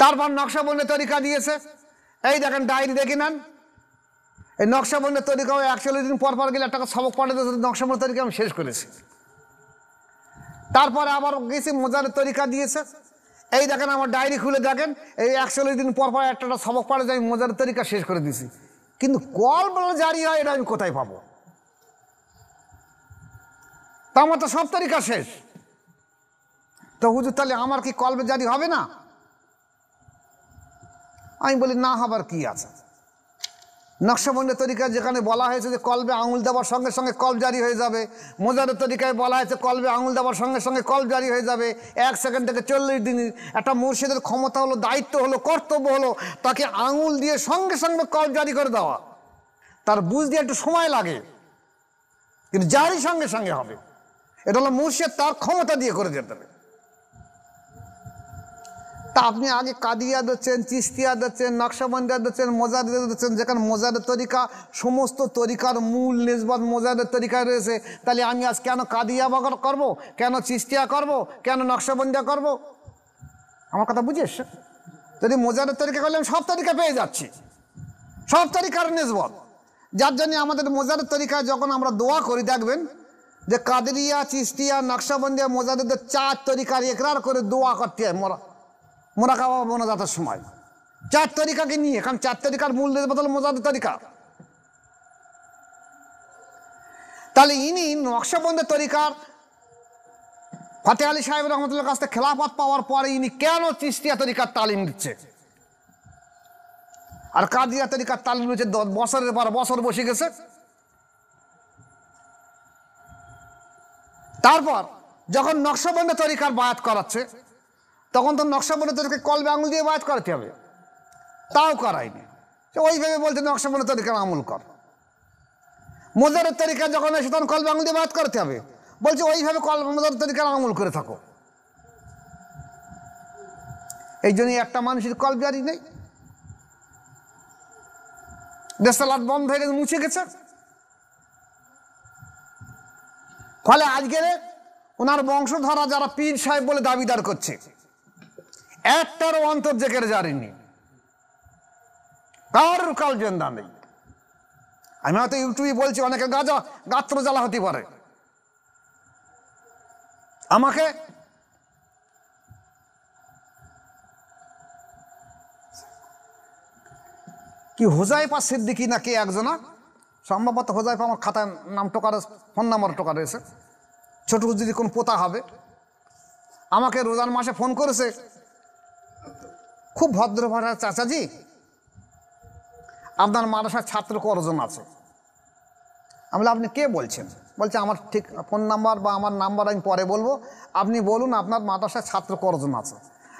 তারপর নকশবন্দি তরিকা দিয়েছে, এই দেখেন ডায়েরি দেখে নেন, এই নকশবন্দি তরিকাও 41 দিন পর পর গেলে একটা সবক পাল্টে দিয়েছে, নকশবন্দি তরিকা আমি শেষ করেছি। তারপরে আবার গেছি মোজাদ্দেদ তরিকা দিয়েছে, এই দেখেন আমার ডায়েরি খুলে দেখেন, এই 41 দিন পর পর একটা সবক পাল্টে আমি মোজাদ্দেদ তরিকা শেষ করে দিয়েছি। কিন্তু কলব জারি হয় এটা আমি কোথায় পাবো? তা আমার তো সব তরিকা শেষ। তো হুজুর তাহলে আমার কি কলবে জারি হবে না? আমি বলি না, হবার কি আছে। নকশবন্দি তরিকায় যেখানে বলা হয়েছে যে কলবে আঙুল দেওয়ার সঙ্গে সঙ্গে কলব জারি হয়ে যাবে, মোজাদের তরিকায় বলা হয়েছে কলবে আঙুল দেওয়ার সঙ্গে সঙ্গে কলব জারি হয়ে যাবে 1 সেকেন্ড থেকে 40 দিন। একটা মুর্শিদের ক্ষমতা হলো, দায়িত্ব হলো, কর্তব্য হলো তাকে আঙুল দিয়ে সঙ্গে সঙ্গে কলব জারি করে দেওয়া। তার বুঝতে একটু সময় লাগে, কিন্তু জারি সঙ্গে সঙ্গে হবে। এটা হলো মুর্শিদ তার ক্ষমতা দিয়ে করে যেতে হবে। তা আপনি আগে কাদিয়া দিচ্ছেন, চিস্তিয়া দিচ্ছেন, নকশবন্দিয়া দিচ্ছেন, মোজাদের দিচ্ছেন, যেখানে মোজাদের তরিকা সমস্ত তরিকার মূল নিসবত মোজাদের তরিকায় রয়েছে, তাহলে আমি আজ কেন কাদিয়া বাগর করবো, কেন চিস্তিয়া করব, কেন নকশবন্দিয়া করব? আমার কথা বুঝিস? যদি মোজাদের তরিকা করলে আমি সব তরিকা পেয়ে যাচ্ছি, সব তরিকার নিসবত। যার জন্য আমাদের মোজাদের তরিকায় যখন আমরা দোয়া করি দেখবেন যে কাদরিয়া, চিস্তিয়া, নকশবন্দিয়া, মোজাদের 4 তরিকার একরার করে দোয়া করতে হয় মোরাকাবা মোনাজাতের সময়। 4 তরিকাকে নিয়ে, কারণ 4 তরিকার মূল নিসবত হলো মোজাদের তরিকা। তাহলে ইনি নকশবন্দি তরিকার ফতেহ আলী সাহেব রহমতুল্লাহ কাছ থেকে খেলাফত পাওয়ার পরে ইনি কেন চিস্তিয়া তরিকার তালিম দিচ্ছে আর কাদিয়া তরিকার তালিম দিচ্ছে? 10 বছরের পর বছর বসে গেছে। তারপর যখন নকশবন্দি তরিকার বায়াত করাচ্ছে তখন তো নকশবন্দি তরিকার কলবে আঙুল দিয়ে বায়াত করাতে হবে, তাও করায়নি। ওইভাবে বলছে নকশবন্দি তরিকার আমল কর। মোজাদের তরিকা যখন এসে তখন কলবে আঙুল দিয়ে বায়াত করতে হবে, বলছে ওইভাবে মোজাদের তরিকার আমল করে থাকো। এই জন্যই একটা মানুষের কলব জারি নেই, দেশালাত বন্ধ হয়ে গেছে, মুছে গেছে। ফলে আজকের ওনার বংশধরা যারা পীর সাহেব বলে দাবিদার করছে, একটারও অন্তর জেকের জারি নেই, কারোর কাল জেন্দা নেই। আমি হয়তো ইউটিউবে বলছি, অনেকে গাত্র জ্বালা হতে পারে। আমাকে কি হুজাইফা সিদ্দিকী নাকি একজনা, সম্ভবত হুজাইফা, আমার খাতায় নাম টোকা, ফোন নাম্বার টোকা রয়েছে, ছোট যদি কোন পোতা হবে, আমাকে রোজার মাসে ফোন করেছে, খুব ভদ্র ভাষায়, চাচাজি আপনার মাদ্রাসার ছাত্র কজন আছে? আমি বলি আপনি কে বলছেন? বলছে আমার ঠিক ফোন নাম্বার বা আমার নাম্বার আমি পরে বলবো, আপনি বলুন আপনার মাদ্রাসার ছাত্র কজন আছে।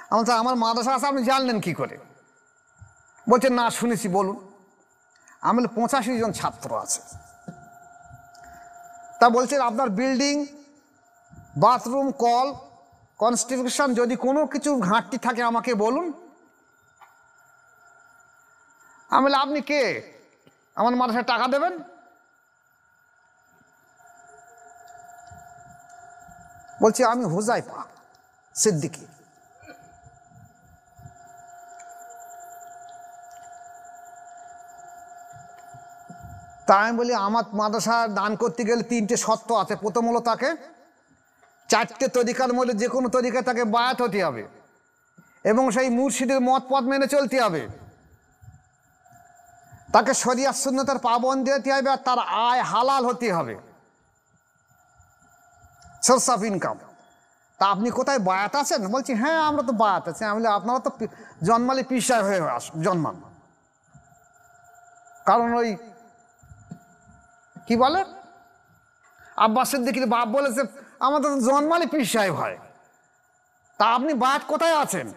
আমি বলছি আমার মাদ্রাসা আছে, আপনি জানলেন কি করে? বলছে না শুনেছি, বলুন। আমি বলি 85 জন ছাত্র আছে। তা বলছে আপনার বিল্ডিং, বাথরুম, কল, কনস্ট্রাকশন যদি কোনো কিছু ঘাটতি থাকে আমাকে বলুন। আমি বলি আপনি কে, আমার মাদ্রাসায় টাকা দেবেন? বলছি আমি হুজাইফা সিদ্দিকী। তা আমি বলি আমার মাদ্রাসা দান করতে গেলে 3টে শর্ত আছে। প্রথম হলো তাকে 4টে তরিকার মধ্যে যে কোনো তরিকায় তাকে বায়াত হতে হবে এবং সেই মুর্শিদের মত পথ মেনে চলতে হবে। তাকে শরিয়াত সুন্নতের পাবন্দি হতে হবে আর তার আয় হালাল হতে হবে, সোর্স অফ ইনকাম। তা আপনি কোথায় বায়াত আছেন? বলছি হ্যাঁ আমরা তো বায়াত আছি। আমি বলি আপনারা তো জন্মালে পীর সাহেব হয়ে জন্মান, কারণ ওই কি বলে আব্বাস সিদ্দিকীর বাপ বলেছে আমাদের তো জন্মালে পীর সাহেব হয়। তা আপনি বায়াত কোথায় আছেন?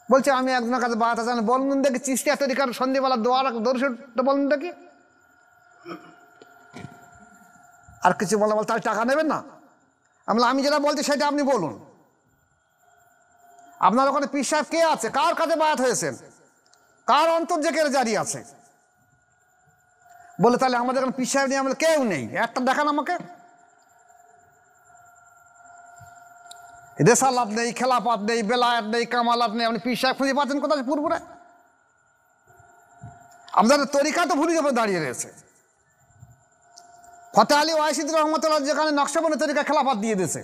বলছে আমি একজনের কাছে বায়াত আছেন। বলুন দেখি চিস্তিয়া তরিকার সন্ধিবেলা দোয়ার দর্শনটা বলুন দেখি। আর কিছু বলা বল তাহলে টাকা নেবেন না? আমি যেটা বলছি সেটা আপনি বলুন। আপনার ওখানে পীর সাহেব কে আছে? কার কাছে বায়াত হয়েছেন? কার অন্তর জেকের জারি আছে? বলে তাহলে আমাদের এখানে পীর সাহেব নেই। আমাদের কেউ নেই, একটা দেখান আমাকে। রেসালাত নেই, খেলাফত নেই, বেলায়েত নেই, কামালাত নেই, আপনি পীর সাহেব খুঁজে পাচ্ছেন কোথায়? পুরপুরে আপনাদের তরিকা তো ভুলি যাবে দাঁড়িয়ে রয়েছে। ফতেহ আলী ওয়াইসিদ রহমতুল্লাহ যেখানে নকশবন্দি তরিকা খেলাফত দিয়ে দিয়েছে,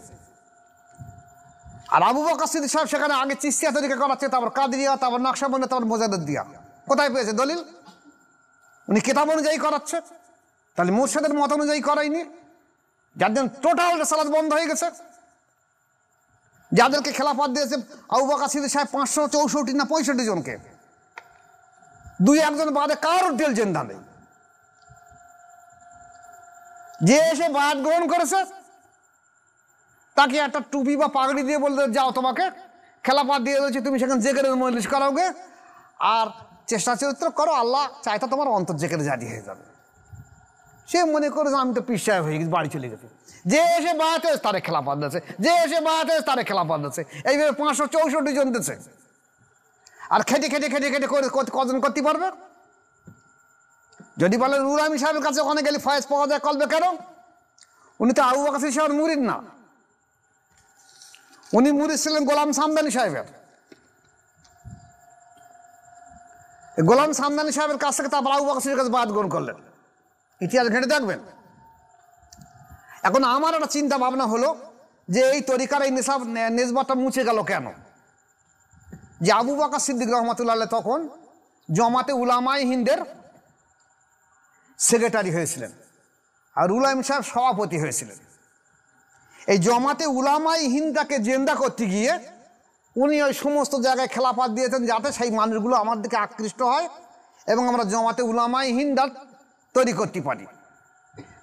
আর আবু বকর সিদ্দিক সাহেব সেখানে আগে চিস্তিয়া তরিকা করাচ্ছে, তারপর কাদরিয়া, তারপর নকশবন্দি, তারপর মোজাদ্দেদ দিয়া। কোথায় পেয়েছে দলিল? উনি কিতাব অনুযায়ী করাচ্ছে, তাহলে মুর্শিদের মত অনুযায়ী করায়নি। যার জন্য টোটাল রেসালাত বন্ধ হয়ে গেছে। যাদেরকে খেলাফত দিয়েছে আবু বকর সিদ্দিক সাহেব 564 না 65 জনকে, দুই একজন বাদে কারোর তেল চিন্তা নেই। যে এসে বায়াত গ্রহণ করেছে তাকে একটা টুপি বা পাগড়ি দিয়ে বলতে যাও তোমাকে খেলাফত দিয়ে দিয়েছে, তুমি সেখানে জেকেরের মজলিস করাওগে আর চেষ্টা চরিত্র করো, আল্লাহ চাইতে তোমার অন্তর জেকেরে জারি হয়ে যাবে। সে মনে করে যে আমি তো পীর সাহেব হয়ে গেছি, বাড়ি চলে গেছে। যে এসে বায়াতে তারে খেলাফত দিয়েছে, যে এসে বায়াতে তারে খেলাফত দিয়েছে, এইভাবে 564 জন দিয়েছে। আর খেটে খেটে খেটে খেটে করে কজন করতে পারবে? যদি বলে নুর আমিন সাহেবের কাছে ওখানে গেলে ফয়েজ পাওয়া যায়, করবে কেন? উনি তো আবু বকর সিদ্দিক সাহেবের মুরিদ না, উনি মুরিদ ছিলেন গোলাম সামদানি সাহেবের। গোলাম সামদানি সাহেবের কাছ থেকে তারপর আবু বকর সিদ্দিকের কাছে বায়াত গ্রহণ করলেন। ইতিহাস ঘেঁটে দেখবেন। এখন আমার একটা চিন্তা ভাবনা হলো যে এই তরিকার এই নিসবতটা মুছে গেল কেন? যে আবু বকর সিদ্দিক রহমতুল্লাহ তখন জমাতে উলামায়ে হিন্দের সেক্রেটারি হয়েছিলেন আর নুর আমিন সাহেব সভাপতি হয়েছিলেন। এই জমাতে উলামায়ে হিন্দকে জেন্দা করতে গিয়ে উনি ওই সমস্ত জায়গায় খেলাফত দিয়েছেন যাতে সেই মানুষগুলো আমার দিকে আকৃষ্ট হয় এবং আমরা জমাতে উলামায়ে হিন্দ তৈরি করতে পারি।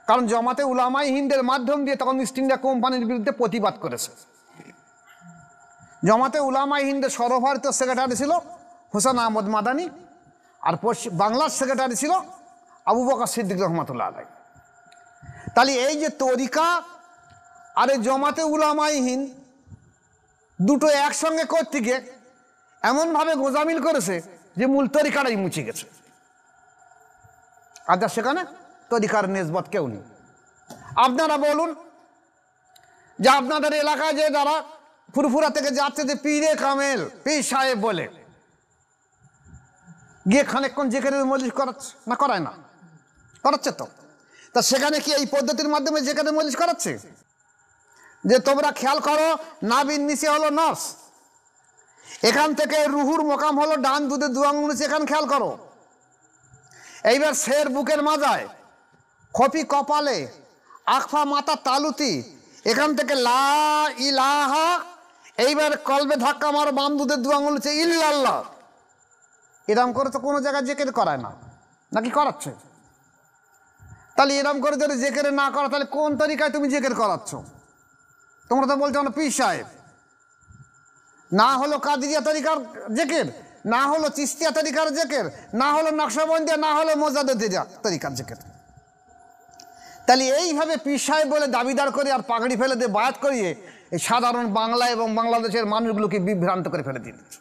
কারণ জমাতে উলামায়ে হিন্দের মাধ্যম দিয়ে তখন ইস্ট ইন্ডিয়া কোম্পানির বিরুদ্ধে প্রতিবাদ করেছে। জমাতে উলামায়ে হিন্দের সর্বভারতীয় সেক্রেটারি ছিল হোসেন আহমদ মাদানি আর বাংলার সেক্রেটারি ছিল আবু বকর সিদ্দিক রহমতুল্লাহ আলাইহ। তাহলে এই যে তরিকা আর এই জমাতে উলামায়ে হিন্দ দুটো একসঙ্গে করতে গিয়ে এমনভাবে গোজামিল করেছে যে মূল তরিকাটাই মুছে গেছে। আর সেখানে তরিকার নিসবত কেউ নেই। আপনারা বলুন যে আপনাদের এলাকায় যে যারা ফুরফুরা থেকে যাচ্ছে যে পীরে কামেল পীর সাহেব বলে গিয়ে খানিকক্ষণ জেকেরের মজলিস করাচ্ছে না, করায় না? করাচ্ছে তো। তা সেখানে কি এই পদ্ধতির মাধ্যমে জেকেরের মজলিস করাচ্ছে? যে তোমরা খেয়াল করো, নাভির নিচে হলো নস, এখান থেকে রুহুর মোকাম হলো ডান দুধের 2 আঙ্গুল নিচে, এখানে খেয়াল করো। এইবার শের বুকের মাজায়, খপি কপালে, আকফা মাথা তালুতি, এখান থেকে লা ইলাহা, এইবার কলবে ধাক্কা মারো বাম দুধের 2 আঙ্গুল নিচে ইল্লাল্লাহ। এরম করে তো কোনো জায়গায় জেকের করায় না, নাকি করাচ্ছে? তাহলে এরম করে যদি জেকেরে না করা তাহলে কোন তরিকায় তুমি জেকের করাচ্ছ? তোমরা তো বলছো না পীর সাহেব, না হলো কাদিরিয়া তরিকার জেকের, না হলো চিস্তিয়া তরিকার জেকের, না হলো নকশবন্দিয়া, না হলো মোজাদ্দেদিয়া তরিকার জেকের। তাহলে এইভাবে পীর সাহেব বলে দাবিদার করে আর পাগড়ি ফেলে দিয়ে বায়াত করিয়ে এই সাধারণ বাংলা এবং বাংলাদেশের মানুষগুলোকে বিভ্রান্ত করে ফেলে দিচ্ছে।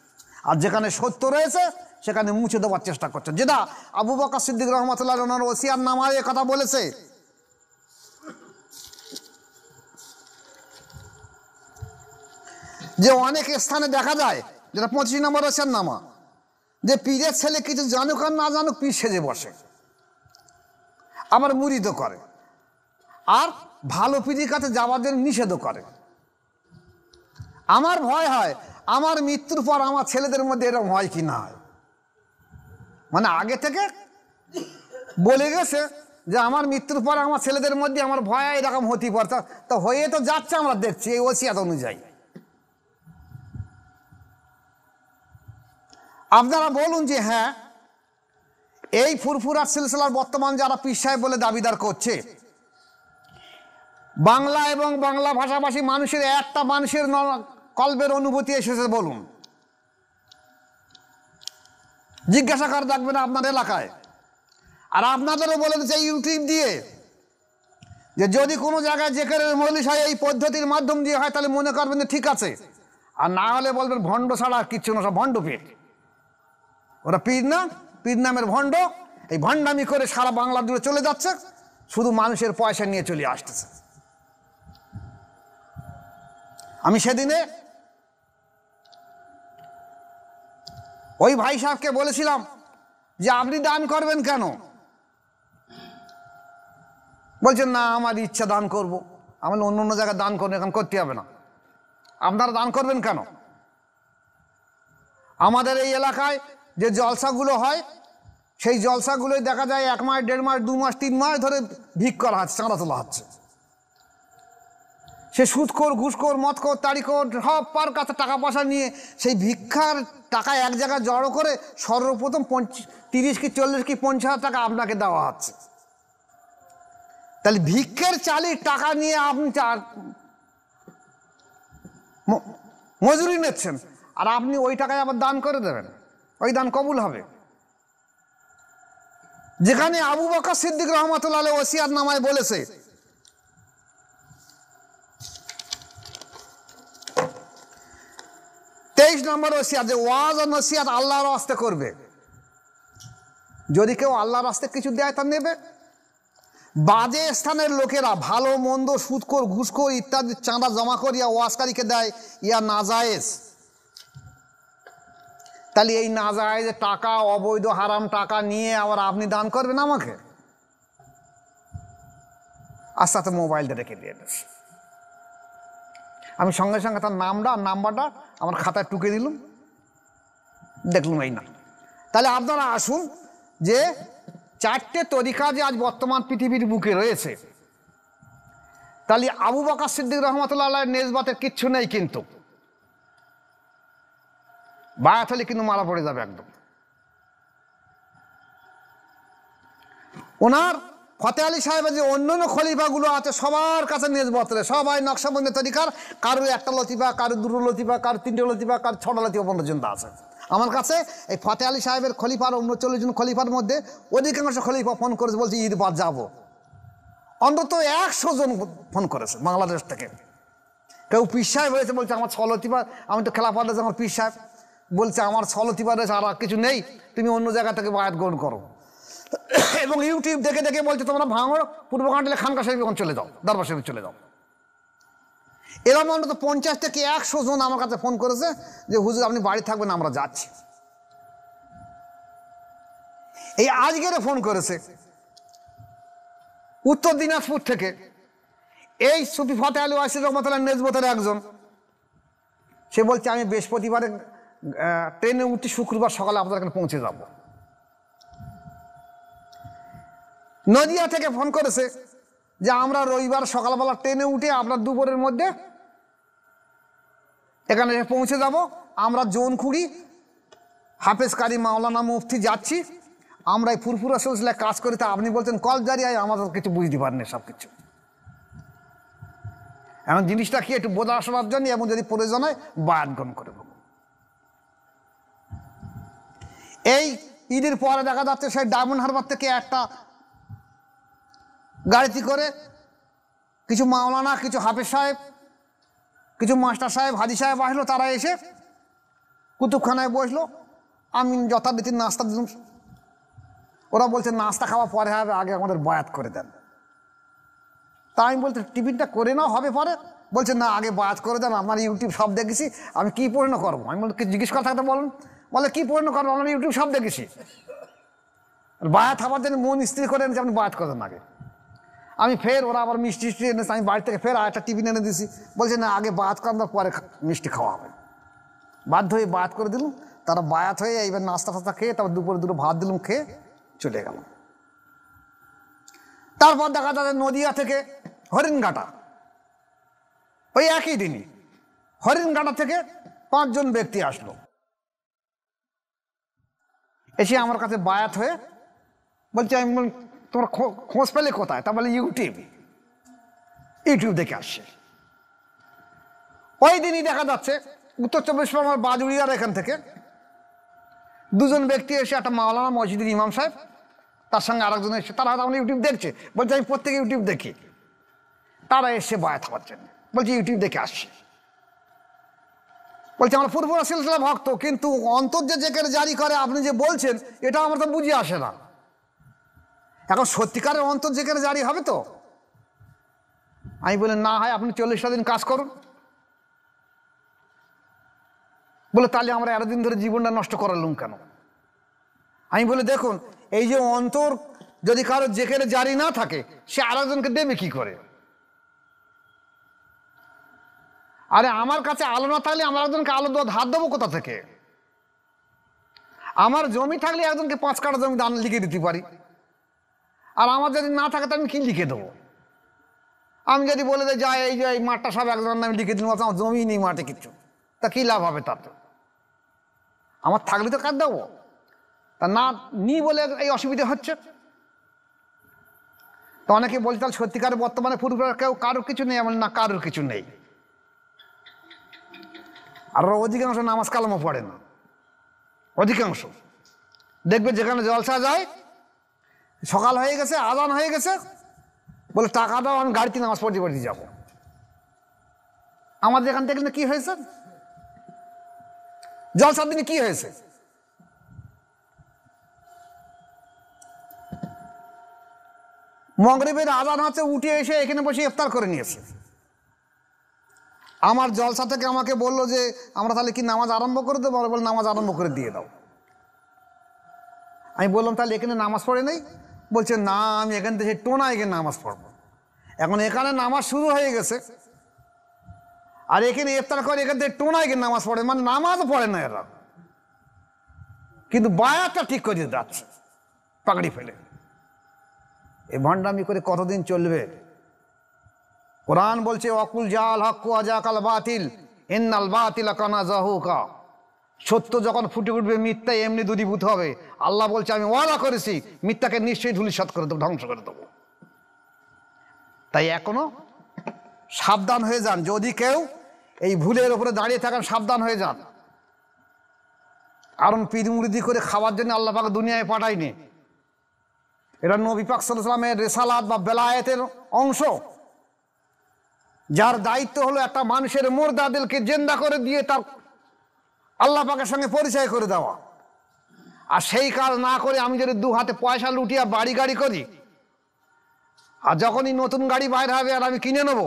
আর যেখানে সত্য রয়েছে সেখানে মুছে দেওয়ার চেষ্টা করছে, যেটা আবু বকর সিদ্দিক রহমতুল্লাহ ওনার ওসিয়ার নামায় কথা বলেছে। যে অনেক স্থানে দেখা যায়, যেটা 25 নম্বর ওসিয়ার নামা, যে পীরের ছেলে কিছু জানুক আর না জানুক পীর সেজে বসে, আবার মুরিদও করে, আর ভালো পীরের কাছে যাওয়ার জন্য নিষেধও করে। আমার ভয় হয় আমার মৃত্যুর পর আমার ছেলেদের মধ্যে এরকম হয় কি না হয়। মানে আগে থেকে বলে গেছে যে আমার মৃত্যুর পর আমার ছেলেদের মধ্যে আমার ভয় এরকম হতে পারে, তো হয়ে তো যাচ্ছে, আমরা দেখছি এই ওসিয়াত অনুযায়ী। আপনারা বলুন যে হ্যাঁ, এই ফুরফুরার সিলসিলার বর্তমান যারা পীর সাহেব বলে দাবিদার করছে, বাংলা এবং বাংলা ভাষাভাষী মানুষের একটা মানুষের কলবের অনুভূতি এসেছে বলুন? জিজ্ঞাসা করে দেখবেন আপনার এলাকায়। আর আপনাদেরও বলে দিচ্ছে ইউটিউব দিয়ে যে যদি কোনো জায়গায় জেকেরের মজলিস হয় এই পদ্ধতির মাধ্যম দিয়ে হয় তাহলে মনে করবেন যে ঠিক আছে, আর না হলে বলবেন ভণ্ড ছাড়া আর কিচ্ছু না, সব ভণ্ড পেট। ওরা পীর না, পীর নামের ভণ্ড, এই ভণ্ডামি করে সারা বাংলা জুড়ে চলে যাচ্ছে, শুধু মানুষের পয়সা নিয়ে চলে আসতেছে। আমি সেদিনে ওই ভাই সাহেবকে বলেছিলাম যে আপনি দান করবেন কেন? বলছেন না আমার ইচ্ছা দান করব। আমি অন্য অন্য জায়গায় দান করবো, এখন করতে হবে না। আপনারা দান করবেন কেন? আমাদের এই এলাকায় যে জলসাগুলো হয় সেই জলসাগুলোই দেখা যায় 1 মাস 1.5 মাস 2 মাস 3 মাস ধরে ভিক করা হচ্ছে, চাঁদা তোলা হচ্ছে। সে সুদখোর, ঘুষখোর, মদখোর, তাড়িখোর সব পার কাছে টাকা পয়সা নিয়ে সেই ভিক্ষার টাকা এক জায়গায় জড়ো করে সর্বপ্রথম 30 কি 40 কি 50,000 টাকা আপনাকে দেওয়া হচ্ছে। তাহলে ভিক্ষের চালির টাকা নিয়ে আপনি মজুরি নিচ্ছেন, আর আপনি ওই টাকায় আবার দান করে দেবেন, ওই দান কবুল হবে। যেখানে আবু বকর সিদ্দিক রহমাতুল্লাহ আলাইহি ওসিয়াত নামায় বলেছে, 23 নম্বর ওসিয়াত, যে ওয়াজ আর নসিহত আল্লাহর রাস্তে করবে। যদি কেউ আল্লাহর রাস্তে কিছু দেয় তা নেবে। বাজে স্থানের লোকেরা ভালো মন্দ, সুদখোর, ঘুষখোর ইত্যাদি চাঁদা জমা করিয়া ওয়াজকারীকে দেয়, ইয়া নাজায়েজ। তাহলে এই নাজায়েজ টাকা, অবৈধ হারাম টাকা নিয়ে আবার আপনি দান করবেন আমাকে? আস্তে আস্তে মোবাইলটা রেখে দিয়ে দিয়েছে। আমি সঙ্গে সঙ্গে তার নাম্বারটা আমার খাতায় টুকে দিলাম, দেখলাম এই না। তাহলে আপনারা আসুন, যে 4টে তরিকা যে আজ বর্তমান পৃথিবীর বুকে রয়েছে, তাহলে আবু বকর সিদ্দিক রহমাতুল্লাহ আলাইহির নেসবতের কিচ্ছু নেই, কিন্তু বায়াত হলে কিন্তু মারা পড়ে যাবে একদম। ওনার ফতে আলী সাহেবের যে অন্যান্য খলিফাগুলো আছে সবার কাছে নেসবত রয়েছে, সবাই নকশবন্দি তরিকার, কারোর 1টা লতিফা, কারোর 2টো লতিফা, কারোর 3টে লতিফা, কারোর 6টা লতিফা পর্যন্ত আছে। আমার কাছে এই ফতে আলী সাহেবের খলিফার 39 জন খলিফার মধ্যে অধিকাংশ খলিফা ফোন করেছে, বলছে ঈদ বাদ যাবো। অন্তত 100 জন ফোন করেছে বাংলাদেশ থেকে। কেউ পীর সাহেব হয়েছে, বলছে আমার 6 লতিফা, আমি তো খেলাফত রয়েছে, আমার পীর সাহেব বলছে আমার 6 লতিফা রয়েছে, আর কিছু নেই, তুমি অন্য জায়গা থেকে বায়াত গ্রহণ করো। এবং ইউটিউব দেখে দেখে বলছে তোমরা ভাঙো, পূর্বকাণ্ডে খানকা সাহেব এখন চলে যাও, দরবার সাহেব চলে যাও। এরকম অন্তত 50 থেকে 100 জন আমার কাছে ফোন করেছে যে হুজুর আপনি বাড়ি থাকবেন, আমরা যাচ্ছি। এই আজকের ফোন করেছে উত্তর দিনাজপুর থেকে, এই সুফি ফতে আলী ওয়াসির রহমাতুল্লাহ নেসবতের একজন। সে বলছে আমি বৃহস্পতিবারে ট্রেনে উঠি, শুক্রবার সকালে আপনাদের এখানে পৌঁছে যাব। নদিয়া থেকে ফোন করেছে যে আমরা রবিবার সকালবেলা ট্রেনে উঠে আপনার দুপুরের মধ্যে এখানে পৌঁছে যাব। আমরা জোনখুড়ি হাফেজ কারি মাওলানা মুফতি যাচ্ছি, আমরা এই ফুরফুরা সিলসিলায় কাজ করি। তা আপনি বলছেন কল জারি হয়, আমাদের কিছু বুঝতে পারেন সব কিছু। এখন জিনিসটা কি একটু বোঝা শোনার জন্য, এবং যদি প্রয়োজন হয় বায়াত গ্রহণ করে দেবো। এই ঈদের পরে দেখা যাচ্ছে সেই ডায়মন্ড হারবার থেকে একটা গাড়িতে করে কিছু মাওলানা, কিছু হাফেজ সাহেব, কিছু মাস্টার সাহেব, হাজি সাহেব আসলো। তারা এসে কুতুবখানায় বসলো, আমি যথারীতি নাস্তা দিলাম। ওরা বলছে নাস্তা খাওয়া পরে হবে, আগে আমাদের বায়াত করে দেন। তা আমি বলতে টিফিনটা করে নাও, হবে পরে। বলছে না, আগে বায়াত করে দেন, আমার ইউটিউব সব দেখেছি, আমি কী প্রশ্ন করবো। আমি বলতে জিজ্ঞেস করা থাকতে বলেন। বলে কী প্রশ্ন করবো, আমার ইউটিউব সব দেখেছি। বায়াত হওয়ার জন্য মন স্থির করে এনেছে, আপনি বায়াত করেন আগে। আমি ফের, ওরা আবার মিষ্টি টিষ্টি এনেছে, আমি বাড়ি থেকে ফের আরেকটা টিফিন এনে দিয়েছি। বলছে না, আগে বায়াত করার পরে মিষ্টি খাওয়া হবে। বাধ্য হয়ে বায়াত করে দিলাম। তারা বায়াত হয়ে এইবার নাস্তা ফাস্তা খেয়ে, তারপর দুপুরে 2টো ভাত দিলাম, খেয়ে চলে গেল। তারপর দেখা যাচ্ছে নদিয়া থেকে হরিণঘাটা, ওই একই দিনই হরিণঘাটা থেকে 5 জন ব্যক্তি আসলো। এসে আমার কাছে বায়াত হয়ে বলছে, আমি তোমার খোঁজ পেলে কোথায়? তা বলে ইউটিউব দেখে আসছে। ওই দিনই দেখা যাচ্ছে উত্তর 24 পরগনার বাজুড়িয়ার এখান থেকে 2 জন ব্যক্তি এসে, একটা মাওলানা মসজিদের ইমাম সাহেব, তার সঙ্গে আরেকজন এসে, তারা হয়তো আমরা ইউটিউব দেখছে। বলছে আমি প্রত্যেকে ইউটিউব দেখি। তারা এসে বায়াত হওয়ার জন্য বলছে ইউটিউব দেখে আসছে। বলছে আমরা ফুরফুরা সিলসিলা ভক্ত, কিন্তু অন্তর যে যেখানে জারি করে আপনি যে বলছেন, এটা আমার তো বুঝে আসে না। এখন সত্যিকারের অন্তর যেখানে জারি হবে তো? আমি বলি না হয় আপনি 40টা দিন কাজ করুন। বলে তাহলে আমরা এতদিন ধরে জীবনটা নষ্ট করালাম কেন? আমি বলি দেখুন, এই যে অন্তর যদি কারো যেখানে জারি না থাকে, সে আরেকজনকে দেবে কি করে? আরে আমার কাছে আলো না থাকলে আমার একজনকে আলো দেওয়া ধার দেবো কোথা থেকে? আমার জমি থাকলে একজনকে 5 কাঠা জমি দান লিখে দিতে পারি, আর আমার যদি না থাকে তো আমি কি লিখে দেবো? আমি যদি বলে যে যাই এই যে এই মাঠটা সব একজনের নামে লিখে দিন, আমার জমি নেই মাঠে কিচ্ছু, তা কী লাভ হবে তাতে? আমার থাকলে তো কাজ দেবো, তা না নি বলে এই অসুবিধা হচ্ছে। তো অনেকে বলতে তাহলে সত্যিকার বর্তমানে পূর্বের কেউ কারোর কিছু নেই, এমন না, কারোর কিছু নেই। আর অধিকাংশ নামাজ কালামও পড়ে না, অধিকাংশ দেখবে যেখানে জলসা যায় সকাল হয়ে গেছে, আজান হয়ে গেছে, বলে টাকা দাও আমি গাড়িতে নামাজ পড়তে যাবো। আমাদের এখান থেকে কি হয়েছে, জলসার দিনে কি হয়েছে? মাগরিবের আজান হচ্ছে, উঠে এসে এখানে বসে ইফতার করে নিয়েছে। আমার জলসা থেকে আমাকে বললো যে আমরা তাহলে কি নামাজ আরম্ভ করে দেবো? বলে নামাজ আরম্ভ করে দিয়ে দাও। আমি বললাম তাহলে এখানে নামাজ পড়ে নেই? বলছে না, আমি এখান থেকে টোনা এখানে নামাজ পড়বো। এখন এখানে নামাজ শুরু হয়ে গেছে আর এখানে ইফতার করে এখান থেকে টোনা এখানে নামাজ পড়ে, মানে নামাজও পড়ে না এরা, কিন্তু বায়াতটা ঠিক করে যাচ্ছে পাগড়ি ফেলে। এই ভণ্ডামি করে কতদিন চলবে? কোরআন বলছে ওয়াকুল জাল হক্কু আজাকাল বাতিল ইন্নাল বাতিলা কানা যাহুকা। সত্য যখন ফুটে উঠবে মিথ্যা এমনি দূরীভূত হবে। আল্লাহ বলছে আমি ওয়াদা করেছি মিথ্যাকে নিশ্চয়ই ধূলিসাৎ করে দেবো, ধ্বংস করে দেবো। তাই এখনো সাবধান হয়ে যান, যদি কেউ এই ভুলের উপরে দাঁড়িয়ে থাকেন সাবধান হয়ে যান। কারণ পীর মুরিদি করে খাওয়ার জন্য আল্লাহ পাক দুনিয়ায় পাঠায়নি। এটা নবী পাক সাল্লাল্লাহু আলাইহি ওয়াসাল্লামের রিসালাত বা বেলায়েতের অংশ, যার দায়িত্ব হলো একটা মানুষের মুরদাদেরকে জিন্দা করে দিয়ে তার আল্লাহ পাকের সঙ্গে পরিচয় করে দেওয়া। আর সেই কাজ না করে আমি যদি দু হাতে পয়সা লুটিয়ে বাড়ি গাড়ি করি, আর যখনই নতুন গাড়ি বাইর হবে আর আমি কিনে নেব,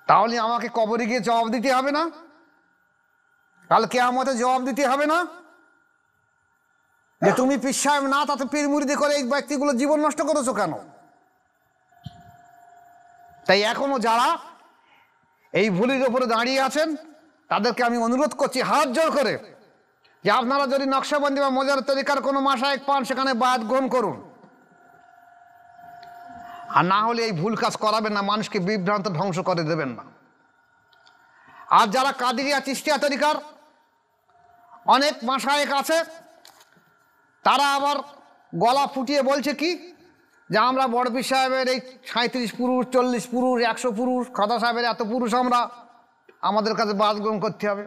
তাহলে আমাকে কবরে গিয়ে জবাব দিতে হবে না? কাল কিয়ামতে জবাব দিতে হবে না যে তুমি পীর সাহেব না তাতে পীর মুরিদি করে এই ব্যক্তিগুলো জীবন নষ্ট করেছো কেন? তাই এখনো যারা এই ভুলের উপরে দাঁড়িয়ে আছেন তাদেরকে আমি অনুরোধ করছি হাত জোর করে যে আপনারা যদি নকশবন্দি বা মজার তরিকার কোনো মাসায়েক পান সেখানে বায়াত গ্রহণ করুন, আর না হলে এই ভুল কাজ করাবেন না, মানুষকে বিভ্রান্ত ধ্বংস করে দেবেন না। আর যারা কাদিরিয়া চিশতিয়া তরিকার অনেক মাসায়েক আছে, তারা আবার গলা ফুটিয়ে বলছে কি যে আমরা বড় পীর সাহেবের এই 37 পুরুষ 40 পুরুষ 100 পুরুষ, খাদা সাহেবের এত পুরুষ, আমরা আমাদের কাছে বায়াত গ্রহণ করতে হবে।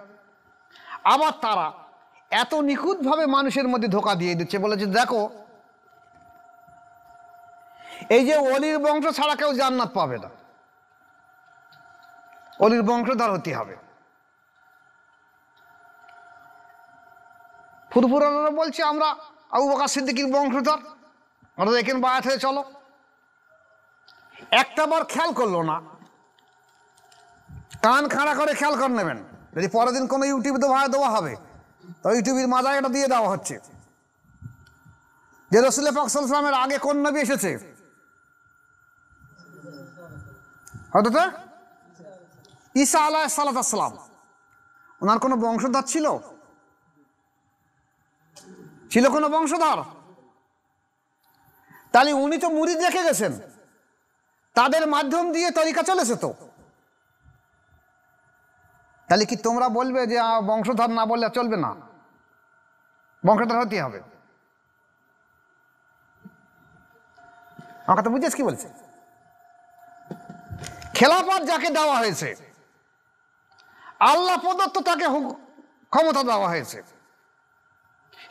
আবার তারা এত নিখুঁতভাবে মানুষের মধ্যে ধোঁকা দিয়ে দিচ্ছে, বলেছে দেখো এই যে অলির বংশ ছাড়া কেউ জান্নাত পাবে না, অলির বংশধর হতে হবে। ফুরফুরানরা বলছে আমরা আবু বকর সিদ্দিকের বংশধর, আমরা এখানে বায়াত হয়ে চলো। একটা বার খেয়াল করলো না, কান খাড়া করে খেয়াল করে নেবেন। যদি পরের দিন কোনো ইউটিউবে দেওয়া হবে তো ইউটিউবের মাথায় এটা দিয়ে দেওয়া হচ্ছে যে রাসূল পাক সাল্লাল্লাহু আলাইহি ওয়াসাল্লামের আগে কোন নবী এসেছে। হযরত ঈসা আলাইহিস সালাম, ওনার কোনো বংশধর ছিল? ছিল কোনো বংশধর? তাহলে উনি তো মুরিদ রেখে গেছেন, তাদের মাধ্যম দিয়ে তরিকা চলেছে। তো তাহলে কি তোমরা বলবে যে বংশধর না বললে চলবে না? বংশধর হতে হবে। আমার কথা বুঝেছ কি বলছে? খেলাফত যাকে দেওয়া হয়েছে আল্লাহ প্রদত্ত, তাকে ক্ষমতা দেওয়া হয়েছে,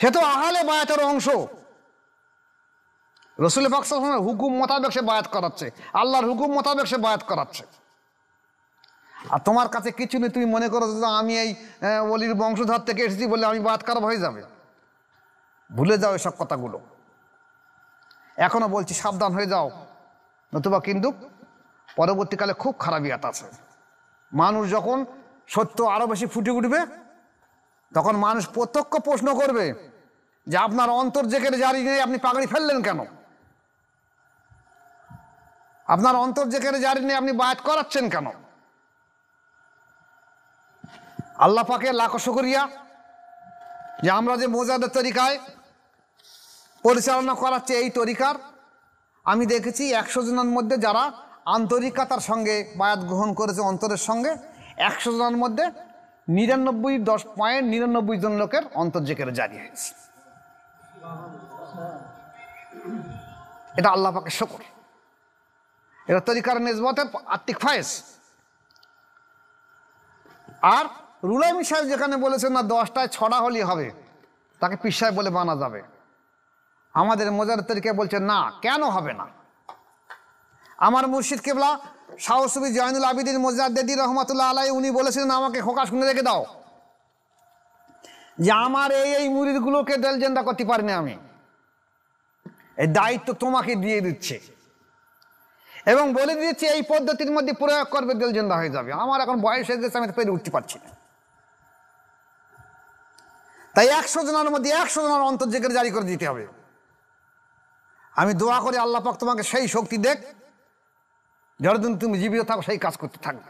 সে তো আহলে বায়াতের অংশ। রাসূল পাক সাল্লাল্লাহু আলাইহি ওয়াসাল্লামের হুকুম মোতাবেক সে বায়াত করাচ্ছে, আল্লাহর হুকুম মোতাবেক সে বায়াত করাচ্ছে। আর তোমার কাছে কিছু নেই, তুমি মনে করো যে আমি এই ওলির বংশধর থেকে এসেছি বলে আমি বায়াত করা হয়ে যাবে। ভুলে যাও এসব কথাগুলো। এখনো বলছি সাবধান হয়ে যাও, নতুবা কিন্তু পরবর্তীকালে খুব খারাপিয়াত আছে। মানুষ যখন সত্য আরো বেশি ফুটে উঠবে তখন মানুষ প্রত্যক্ষ প্রশ্ন করবে যে আপনার অন্তর যেখানে জারি নেই আপনি পাগড়ি ফেললেন কেন? আপনার অন্তর যেখানে জারি নেই আপনি বায়াত করাচ্ছেন কেন? আল্লাহ পাকের লাখো শুকরিয়া যে আমরা যে মোজাদের তরিকায় পরিচালনা করাচ্ছে, এই তরিকার আমি দেখেছি 100 জনের মধ্যে যারা আন্তরিকতার সঙ্গে বায়াত গ্রহণ করেছে অন্তরের সঙ্গে, 100 জনের মধ্যে 99.99 জন লোকের অন্তর জিকিরে জারি হয়েছে। এটা আল্লাহ পাকের শুকর। এটা তরিকার নিসবতের আত্মিক ফায়েজ। আর রুলাইমি সাহেব যেখানে বলেছেন না 10টায় 6টা হলেই হবে, তাকে পীর সাহেব বলে বানা যাবে, আমাদের মোজারের তরিকা বলছে না, কেন হবে না। আমার মুর্শিদ কেবলা শাহ সুফি জয়নুল আবিদিন মুজাদ্দিদি রহমাতুল্লাহ আলাইহি উনি বলেছিলেন, আমাকে খোকা শুনে রেখে দাও যে আমার এই মুরিদগুলোকে দেলজেন্দা করতে পারিনি আমি, এই দায়িত্ব তোমাকে দিয়ে দিচ্ছে এবং বলে দিয়েছে এই পদ্ধতির মধ্যে প্রয়োগ করবে দেলজেন্দা হয়ে যাবে। আমার এখন বয়স হয়ে গেছে, আমি পেরে উঠতে পারছি না। তাই 100 জনের মধ্যে 100 জনের অন্তর জিকির জারি করে দিতে হবে। আমি দোয়া করি আল্লাহ পাক তোমাকে সেই শক্তি দেখ, যতদিন তুমি জীবিত থাকো সেই কাজ করতে থাকবে।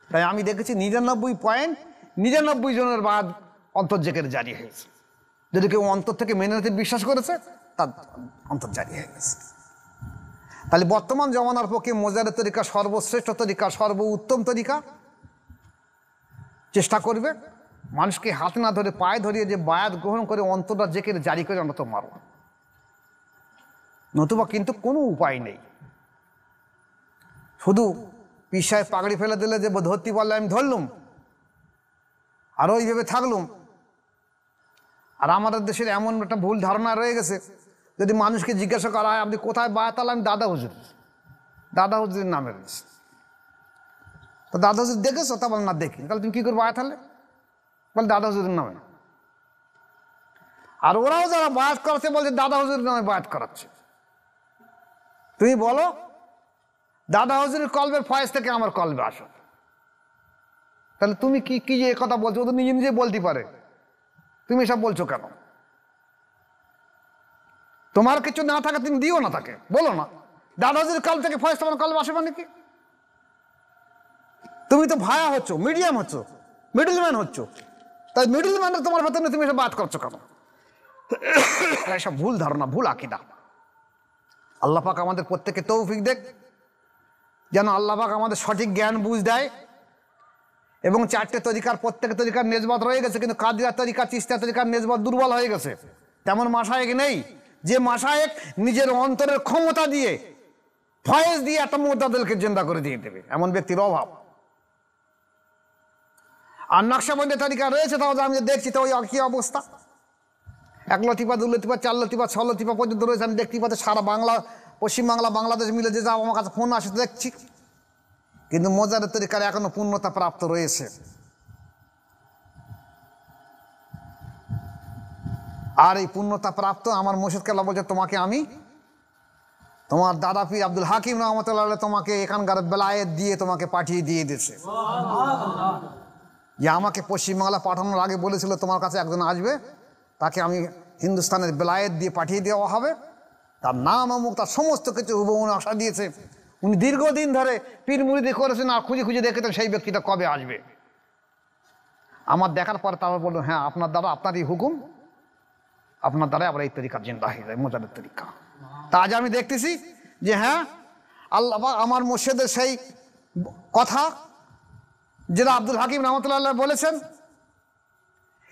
তাই আমি দেখেছি 99.99 জনের বাদ অন্তর জিকির জারি হয়েছে। যদি কেউ অন্তর থেকে মেনে নিতে বিশ্বাস করেছে তার অন্তর জারি হয়ে গেছে। তাহলে বর্তমান জমানার পক্ষে মোজারের তরিকা সর্বশ্রেষ্ঠ তরিকা, সর্বোত্তম তরিকা। চেষ্টা করবে মানুষকে হাতে না ধরে পায়ে ধরিয়ে যে বায়াত গ্রহণ করে অন্তরটা জিকির জারি করে আমরা তো মারব, নতুবা কিন্তু কোনো উপায় নেই। শুধু পীর সাহেব পাগড়ি ফেলে দিলে যে ধরতে পারলে আমি ধরলুম আর ওইভাবে থাকলুম। আর আমাদের দেশের এমন একটা ভুল ধারণা রয়ে গেছে, যদি মানুষকে জিজ্ঞাসা করা হয় আপনি কোথায় বায়াত আলেন, আমি দাদা হুজুরের নামে রয়েছে। তো দাদা হুজুর দেখেছো? তা বল না দেখি। তাহলে তুমি কী করে বায়াত আনলে? বলে দাদা হুজুরের নামে। আর ওরাও যারা বায়াত করাচ্ছে বলছে দাদা হুজুরের নামে বায়াত করাচ্ছে। তুমি বলো দাদা হুজুরের কলবের ফয়েজ থেকে আমার কলবে আসো। তাহলে তুমি কি যে কথা বলছো, ও তো নিজে নিজে বলতে পারে, তুমি এসব বলছো কেন? তোমার কিছু না থাকে তুমি দিও না, তাকে বলো না দাদা হুজুরের কলব থেকে ফয়েজ তোমার কলবে আসে মানে কি? তুমি তো ভায়া হচ্ছ, মিডিয়াম হচ্ছ, মিডলম্যান হচ্ছ। তাই মিডলম্যানের তোমার ভেতরে তুমি এসব বাদ করছো কেন? এসব ভুল ধারণা, ভুল আকীদা। আল্লাহ পাক আমাদের প্রত্যেককে তৌফিক দেখ, যেন আল্লাহ পাক আমাদের সঠিক জ্ঞান বুঝ দেয়। এবং 4টে তরিকার প্রত্যেক তরিকার নেজবত রয়ে গেছে, কিন্তু কাদিয়া তরিকা, চিশতিয়া তরিকার নেজবত দুর্বল হয়ে গেছে। তেমন মাশায়েখ নেই যে মাশায়েখ নিজের অন্তরের ক্ষমতা দিয়ে ফয়েজ দিয়ে একটা মুতাদিলকে জিন্দা করে দিয়ে দেবে, এমন ব্যক্তির অভাব। আর নকশবন্দি তরিকা রয়েছে, তাও আমি দেখছি তো ওই একই অবস্থা। 1 লতিফা, 2 লতিফা, 4 লতিফা, 6 লতিফা পর্যন্ত রয়েছে। আমি দেখতে পাচ্ছি সারা বাংলা, পশ্চিমবাংলা, বাংলাদেশ মিলে যে যা আমার কাছে ফোন আসে দেখছি। কিন্তু মোজারের তরিকার এখনো পূর্ণতা প্রাপ্ত রয়েছে। আর এই পূর্ণতা প্রাপ্ত আমার মুর্শিদ কেবলা বলছে তোমাকে আমি, তোমার দাদা পীর আব্দুল হাকিম রহমতুল্লাহ তোমাকে এখানকার বেলায়েত দিয়ে তোমাকে পাঠিয়ে দিয়ে দিয়েছে। যে আমাকে পশ্চিমবাংলা পাঠানোর আগে বলেছিল তোমার কাছে একজন আসবে, তাকে আমি হিন্দুস্তানের বেলায়েত দিয়ে পাঠিয়ে দেওয়া হবে। তার নাম অমুক, তার সমস্ত কিছু হুবহু নকশা দিয়েছে। উনি দীর্ঘদিন ধরে পীর মুরিদি করেছেন আর খুঁজে খুঁজে দেখেছেন সেই ব্যক্তিটা কবে আসবে। আমার দেখার পরে তারপর বললো হ্যাঁ আপনার দ্বারা, আপনারই হুকুম, আপনার দ্বারাই আবার এই তরিকা জিন্দা হয়ে যায়, মোজারের তরিকা। তা আজ আমি দেখতেছি যে হ্যাঁ আল্লাহ আমার মুর্শিদের সেই কথা যেটা আব্দুল হাকিম রহমতুল্লাহ বলেছেন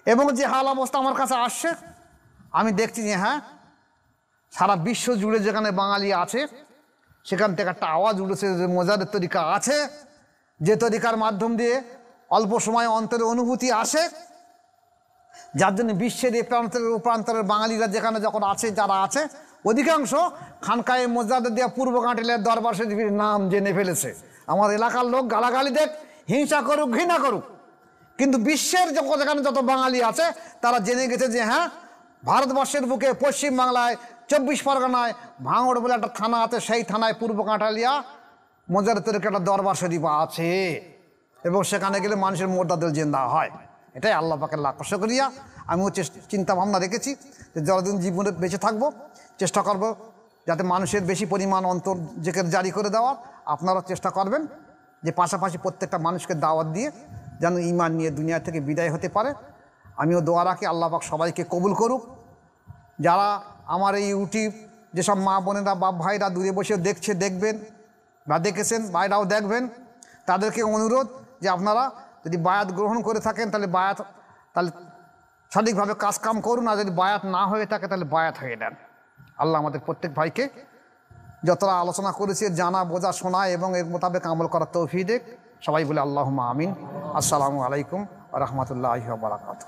এবং যে হাল অবস্থা আমার কাছে আসছে, আমি দেখছি যে হ্যাঁ সারা বিশ্ব জুড়ে যেখানে বাঙালি আছে সেখান থেকে একটা আওয়াজ উঠেছে যে মোজারের তরিকা আছে, যে তরিকার মাধ্যম দিয়ে অল্প সময় অন্তরে অনুভূতি আসে, যার জন্য বিশ্বের এই প্রান্তরের ও প্রান্তরের বাঙালিরা যেখানে যখন আছে, যারা আছে অধিকাংশ খানকায়ে মোজাদের দেওয়া পূর্ব কাঁটিলের দরবার শরীফের নাম জেনে ফেলেছে। আমার এলাকার লোক গালাগালি দেখ, হিংসা করুক, ঘৃণা করুক, কিন্তু বিশ্বের যেখানে যত বাঙালি আছে তারা জেনে গেছে যে হ্যাঁ ভারতবর্ষের বুকে পশ্চিমবাংলায় 24 পরগনায় ভাঙড় বলে একটা থানা আছে, সেই থানায় পূর্ব কাঁঠালিয়া মোজারের তরিকার একটা দরবার শরীফ আছে এবং সেখানে গেলে মানুষের মোর্দাদিল জিন্দা হয়। এটাই আল্লাহ পাকের লাখ শুকরিয়া। আমিও চিন্তা ভাবনা রেখেছি যে যতদিন জীবনে বেঁচে থাকবো চেষ্টা করব যাতে মানুষের বেশি পরিমাণ অন্তর জিকির জারি করে দেওয়ার। আপনারা চেষ্টা করবেন যে পাশাপাশি প্রত্যেকটা মানুষকে দাওয়াত দিয়ে যেন ঈমান নিয়ে দুনিয়া থেকে বিদায় হতে পারে। আমিও দোয়া রাখি আল্লাহ পাক সবাইকে কবুল করুক। যারা আমার এই ইউটিউব যেসব মা বোনেরা বাপ ভাইরা দূরে বসে দেখবেন বা দেখেছেন, ভাইরাও দেখবেন, তাদেরকে অনুরোধ যে আপনারা যদি বায়াত গ্রহণ করে থাকেন তাহলে সঠিকভাবে কাজকাম করুন, আর যদি বায়াত না হয়ে থাকে তাহলে বায়াত হয়ে নেন। আল্লাহ আমাদের প্রত্যেক ভাইকে যতটা আলোচনা করেছি জানা, বোঝা, শোনা এবং এর মোতাবেক আমল করার তৌফিক দেখ। সবাই বলে আল্লাহুম্মা আমিন। আসসালামু আলাইকুম ওয়া রাহমাতুল্লাহি ওয়া বারাকাতুহু।